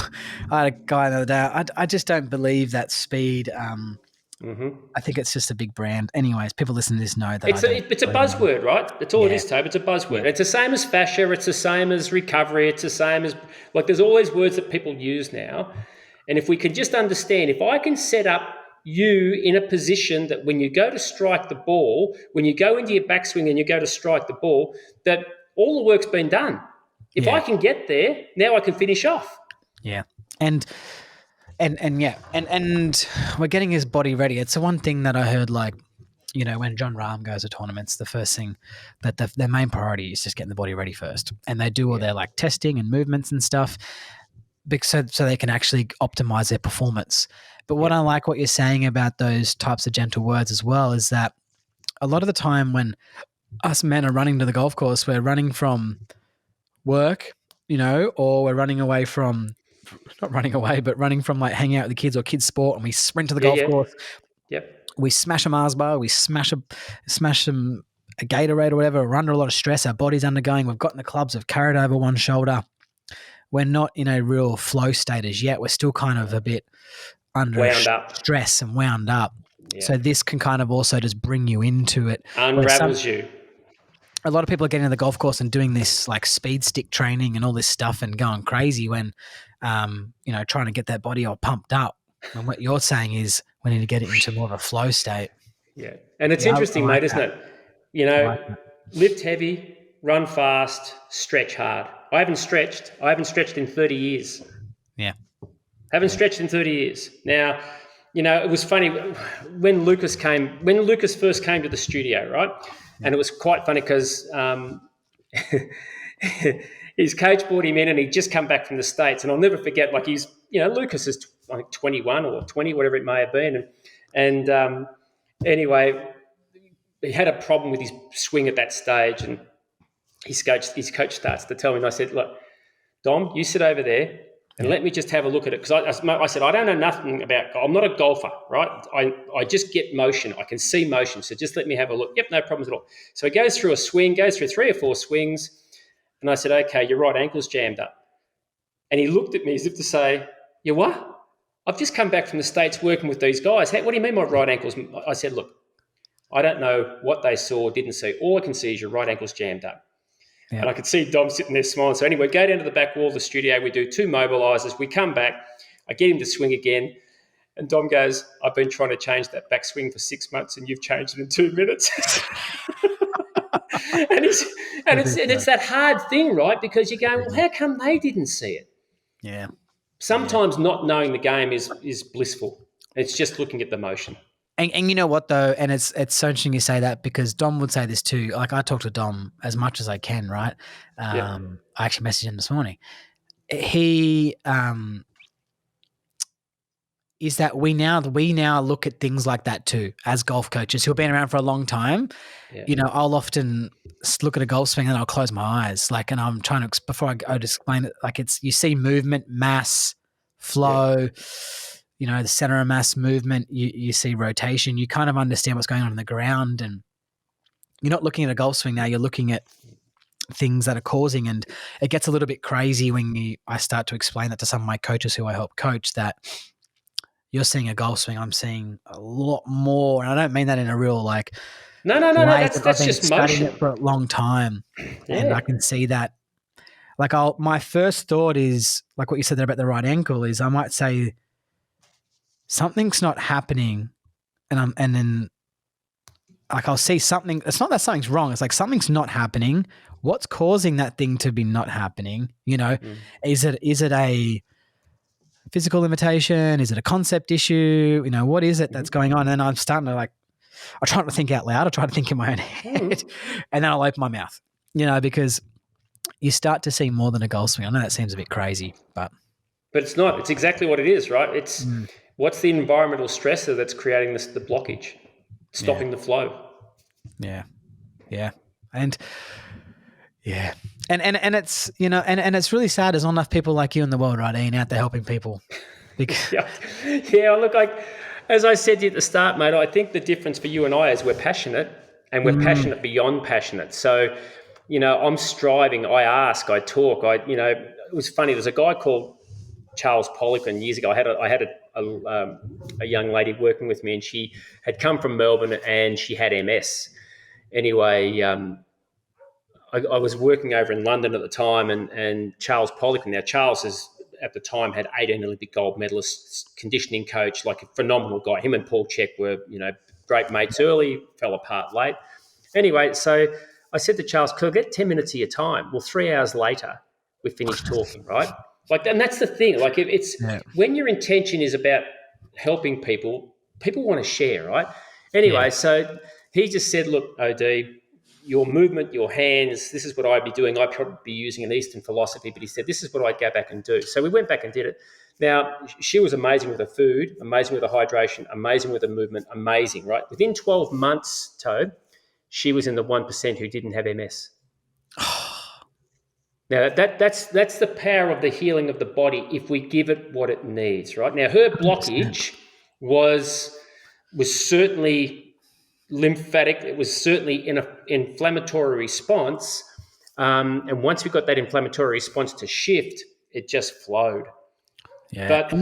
I had a guy the other day. I just don't believe that speed. I think it's just a big brand. Anyways, people listening to this know that I don't. It's a believe in it. buzzword, right? That's all it Yeah. is, Tobe. It's a Yeah. buzzword. It's the same as fascia. It's the same as recovery. It's the same as, like, there's all these words that people use now. And if we can just understand, if I can set up you in a position that when you go to strike the ball, when you go into your backswing and you go to strike the ball, that all the work's been done. If I Yeah. can get there, now I can finish off. Yeah. And yeah, and we're getting his body ready. It's the one thing that I heard, like, when John Rahm goes to tournaments, the first thing that their main priority is just getting the body ready first, and they do all Yeah. their like testing and movements and stuff, so they can actually optimize their performance. But what Yeah. I like what you're saying about those types of gentle words as well is that a lot of the time when us men are running to the golf course, we're running from work, or we're running away from, not running away, but running from like hanging out with the kids or kids sport, and we sprint to the Yeah. golf Yeah. course. Yep. We smash a Mars bar, we smash some a Gatorade or whatever. We're under a lot of stress. Our body's undergoing. We've gotten the clubs, have carried over one shoulder. We're not in a real flow state as yet. We're still kind of a bit under Wound up. stress and wound up. Yeah. So this can kind of also just bring you into it. Where Unravels you. a lot of people are getting to the golf course and doing this like speed stick training and all this stuff and going crazy when, trying to get that body all pumped up. And what you're saying is we need to get it into more of a flow state. Yeah. And it's Yeah, I interesting, like mate, isn't that. it? I like that. Lift heavy, run fast, stretch hard. I haven't stretched in 30 years. Yeah. Haven't stretched in 30 years. Now, it was funny when Lucas first came to the studio, right? And it was quite funny because his coach brought him in and he'd just come back from the States. And I'll never forget, like, Lucas is, I think, 21 or 20, whatever it may have been. And anyway, he had a problem with his swing at that stage. And his coach starts to tell me, and I said, look, Dom, you sit over there and let me just have a look at it. Because I said, I don't know nothing about golf. I'm not a golfer, right? I just get motion. I can see motion. So just let me have a look. Yep, no problems at all. So he goes through a swing, goes through 3 or 4 swings. And I said, okay, your right ankle's jammed up. And he looked at me as if to say, you what? I've just come back from the States working with these guys. What do you mean my right ankle's... I said, look, I don't know what they saw or didn't see. All I can see is your right ankle's jammed up. Yeah. And I could see Dom sitting there smiling. So anyway, go down to the back wall of the studio. We do 2 mobilizers. We come back. I get him to swing again. And Dom goes, I've been trying to change that back swing for 6 months and you've changed it in 2 minutes. and it's and it's that hard thing, right? Because you're going, well, how come they didn't see it? Yeah. Yeah. Sometimes not knowing the game is blissful. It's just looking at the motion. And you know what though, and it's so interesting you say that because Dom would say this too. Like I talk to Dom as much as I can, right? Yeah, I actually messaged him this morning. He is that we now look at things like that too as golf coaches who have been around for a long time. yeah, You know, I'll often look at a golf swing and I'll close my eyes, like, and I'm trying to before I would explain it. Like you see movement, mass, yeah. flow. You know, the center of mass movement. You see rotation. You kind of understand what's going on in the ground, and you're not looking at a golf swing now. You're looking at things that are causing, and it gets a little bit crazy when I start to explain that to some of my coaches who I help coach that you're seeing a golf swing. I'm seeing a lot more. And I don't mean that in a real like No. way. I've That's been just studying motion. it for a long time and I Yeah. can see that. Like my first thought is like what you said there about the right ankle is I might say something's not happening and then like I'll see something. It's not that something's wrong. It's like something's not happening. What's causing that thing to be not happening? You know, is it a physical limitation? Is it a concept issue? You know, what is it that's going on? And I'm starting to I try not to think out loud. I try to think in my own head, and then I'll open my mouth. You know, because you start to see more than a golf swing. I know that seems a bit crazy, but It's not. It's exactly what it is, right? It's mm, what's the environmental stressor that's creating the blockage, yeah, stopping the flow. yeah, yeah, and yeah, and it's and it's really sad. There's not enough people like you in the world, right, Ian, out there helping people. Because Yeah, yeah. Look, as I said to you at the start, mate, I think the difference for you and I is we're passionate, and we're passionate beyond passionate. So, I'm striving. I ask. I talk. It was funny. There's a guy called Charles Poliquin years ago. I had a young lady working with me, and she had come from Melbourne, and she had MS. Anyway, I was working over in London at the time, and Charles Poliquin. Now, Charles is at the time had 18 Olympic gold medalists, conditioning coach, like a phenomenal guy. Him and Paul Check were, great mates early, fell apart late. Anyway, so I said to Charles, could I get 10 minutes of your time? Well, 3 hours later, we finished talking, right? Like, and that's the thing. Like, it's yeah, when your intention is about helping people, people want to share, right? yeah, Anyway, so he just said, look, OD, your movement, your hands, this is what I'd be doing. I'd probably be using an Eastern philosophy, but he said, this is what I'd go back and do. So we went back and did it. Now, she was amazing with her food, amazing with her hydration, amazing with her movement, amazing, right? Within 12 months, Toad, she was in the 1% who didn't have MS. Now, that's the power of the healing of the body if we give it what it needs, right? Now, her 100%. blockage was certainly lymphatic. It was certainly an inflammatory response. And once we got that inflammatory response to shift, it just flowed. Yeah, But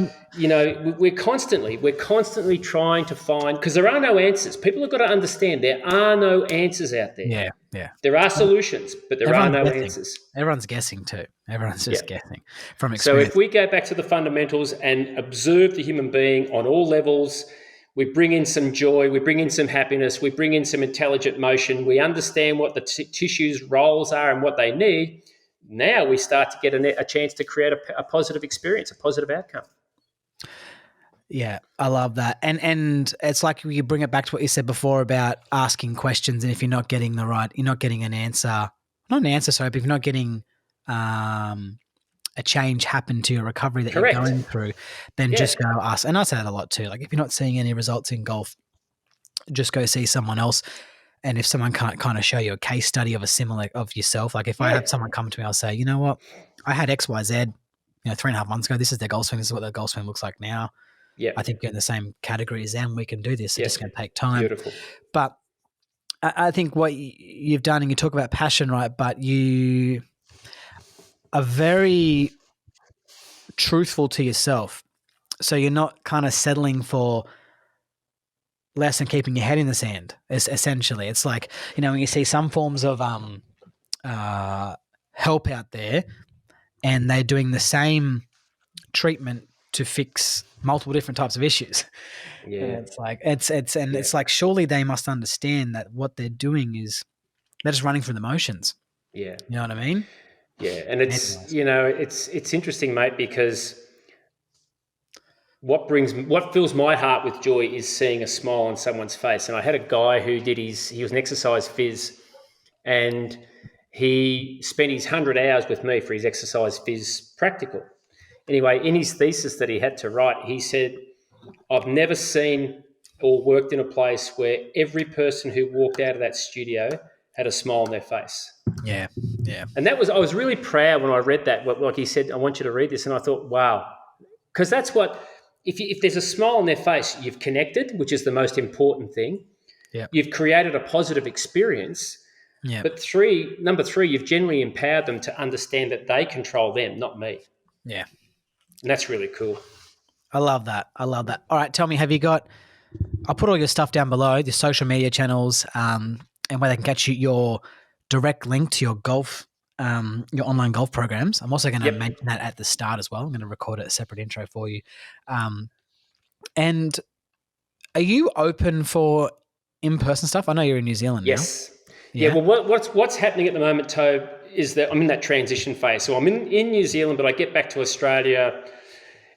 we're constantly trying to find because there are no answers. People have got to understand there are no answers out there. yeah, yeah. There are solutions, but there are Everyone's no guessing. answers. Everyone's guessing too. Everyone's Yeah. just guessing from So experience. if we go back to the fundamentals and observe the human being on all levels, we bring in some joy, we bring in some happiness, we bring in some intelligent motion, we understand what the tissues' roles are and what they need. Now we start to get a chance to create a positive experience, a positive outcome. Yeah, I love that. And it's like you bring it back to what you said before about asking questions, and if you're not getting you're not getting an answer, not an answer, sorry, but if you're not getting a change happen to your recovery that you're Correct. going through, then Yeah. just go ask. And I say that a lot too. Like if you're not seeing any results in golf, just go see someone else. And if someone can't kind of show you a case study of a similar of yourself, like if I have Yeah. someone come to me, I'll say, you know what, I had XYZ, 3.5 months ago. This is their golf swing. This is what their golf swing looks like now. Yeah. I think you're in the same category as them. We can do this. It's Yeah. just going to take time. Beautiful. But I think what you've done, and you talk about passion, right? But you are very truthful to yourself. So you're not kind of settling for less and keeping your head in the sand. Essentially, it's like when you see some forms of uh, help out there, and they're doing the same treatment to fix multiple different types of issues. And Yeah, it's like yeah, it's like surely they must understand that what they're doing is they're just running through the motions. yeah, You know what I mean? yeah. And it's Anyways, you know it's interesting, mate, because what fills my heart with joy is seeing a smile on someone's face. And I had a guy who he was an exercise phys, and he spent his 100 hours with me for his exercise phys practical. Anyway, in his thesis that he had to write, he said, I've never seen or worked in a place where every person who walked out of that studio had a smile on their face. yeah, yeah, And that was, I was really proud when I read that. Like he said, I want you to read this. And I thought, wow, because that's what, if there's a smile on their face, you've connected, which is the most important thing. yeah, You've created a positive experience. yeah, But number three, you've generally empowered them to understand that they control them, not me. yeah. And that's really cool. I love that. I love that. All right, tell me, have you got? I'll put all your stuff down below, the social media channels, and where they can catch you. Your direct link to your online golf programs. I'm also going to Yep. mention that at the start as well. I'm going to record a separate intro for you. And are you open for in-person stuff? I know you're in New Zealand now. Yes. Yeah. Yeah. Well, what's happening at the moment, Tobe, is that I'm in that transition phase. So I'm in New Zealand, but I get back to Australia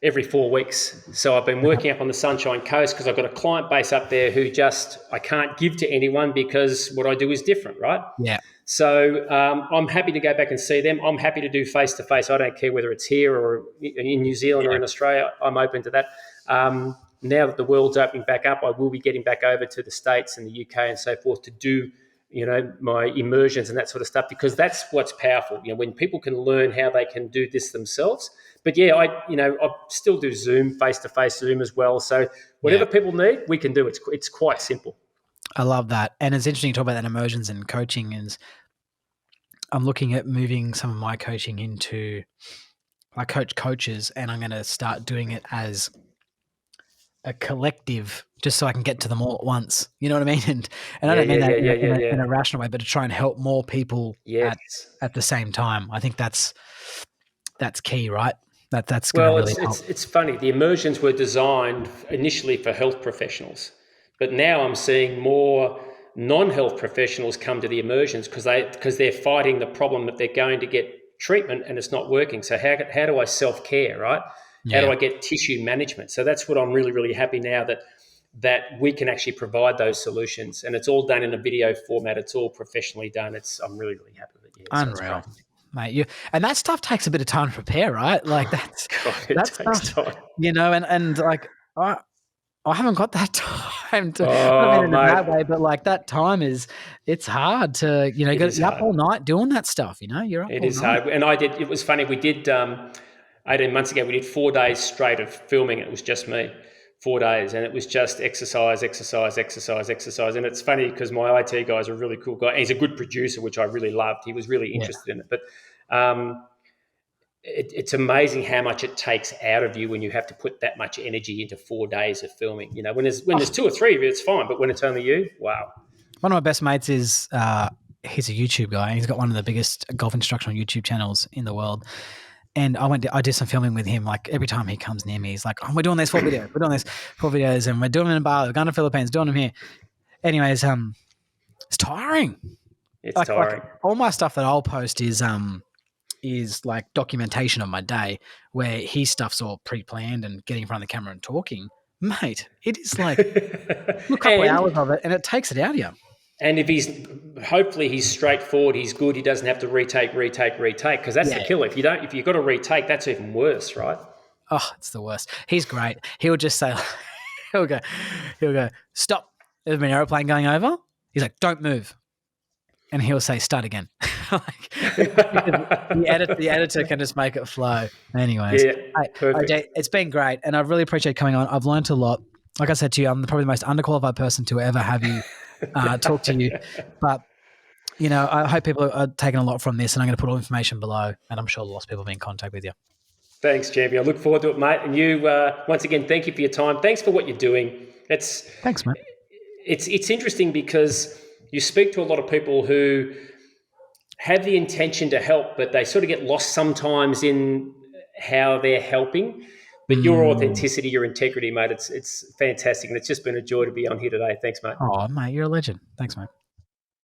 every 4 weeks. So I've been working up on the Sunshine Coast because I've got a client base up there who I can't give to anyone because what I do is different, right? Yeah. So I'm happy to go back and see them. I'm happy to do face to face. I don't care whether it's here or in New Zealand or Yeah. in Australia. I'm open to that. Now that the world's opening back up, I will be getting back over to the States and the UK and so forth to do, my immersions and that sort of stuff, because that's what's powerful. When people can learn how they can do this themselves. But yeah, I still do Zoom, face to face Zoom as well. So Yeah. whatever people need, we can do. It's quite simple. I love that. And it's interesting to talk about that immersions and coaching. And I'm looking at moving some of my coaching into, I coach coaches, and I'm going to start doing it as a collective, just so I can get to them all at once. You know what I mean? And I Yeah, don't yeah, mean that yeah, in yeah, a, in yeah, a, yeah. in a rational way, but to try and help more people Yes. at the same time. I think that's key, right? That's going to Well, really it's help. it's it's funny. The immersions were designed initially for health professionals, but now I'm seeing more non-health professionals come to the immersions because they're fighting the problem that they're going to get treatment and it's not working. So how do I self-care, right? How do Yeah. I get tissue management? So that's what I'm really, really happy now that we can actually provide those solutions, and it's all done in a video format. It's all professionally done. I'm really, really happy with it. Yeah, so it's great. Unreal. Mate, and that stuff takes a bit of time to prepare, right? Like God, it that takes stuff, time. and like I haven't got that time to. I don't mean Oh, it in a mate. bad way, but like that time it's hard to, It is you're up hard. all night doing that stuff. You're up It all is night. hard. And it was funny. We did, 18 months ago, we did 4 days straight of filming. It was just me, 4 days. And it was just exercise, exercise, exercise, exercise. And it's funny because my IT guy is a really cool guy. He's a good producer, which I really loved. He was really Yeah. interested in it. But um, it's amazing how much it takes out of you when you have to put that much energy into 4 days of filming. When there's two or three of you, it's fine. But when it's only you, wow. One of my best mates is he's a YouTube guy. He's got one of the biggest golf instructional YouTube channels in the world. And I did some filming with him. Like every time he comes near me, he's like, "Oh, we're doing these 4 videos. We're doing these 4 videos, and we're doing them in Bali. We're going to the Philippines, doing them here." Anyways, it's tiring. It's Like tiring. all my stuff that I'll post is like documentation of my day, where his stuff's all pre-planned and getting in front of the camera and talking. Mate, it is like a couple of and hours of it, and it takes it out of you. And if hopefully he's straightforward, he's good. He doesn't have to retake, because that's the Yeah. killer. If you've got to retake, that's even worse, right? Oh, it's the worst. He's great. He'll just say, he'll go, stop. There's an aeroplane going over. He's like, don't move. And he'll say, start again. Because the editor can just make it flow. Anyways, Yeah, perfect. OJ, it's been great. And I really appreciate coming on. I've learned a lot. Like I said to you, I'm probably the most underqualified person to ever have you talk to you. But, I hope people are taking a lot from this, and I'm going to put all information below, and I'm sure lots of people will be in contact with you. Thanks, champion. I look forward to it, mate. And you, once again, thank you for your time. Thanks for what you're doing. Thanks, mate. It's interesting because you speak to a lot of people who have the intention to help, but they sort of get lost sometimes in how they're helping. But your Mm. authenticity, your integrity, mate, it's fantastic. And it's just been a joy to be on here today. Thanks, mate. Oh, mate, you're a legend. Thanks, mate.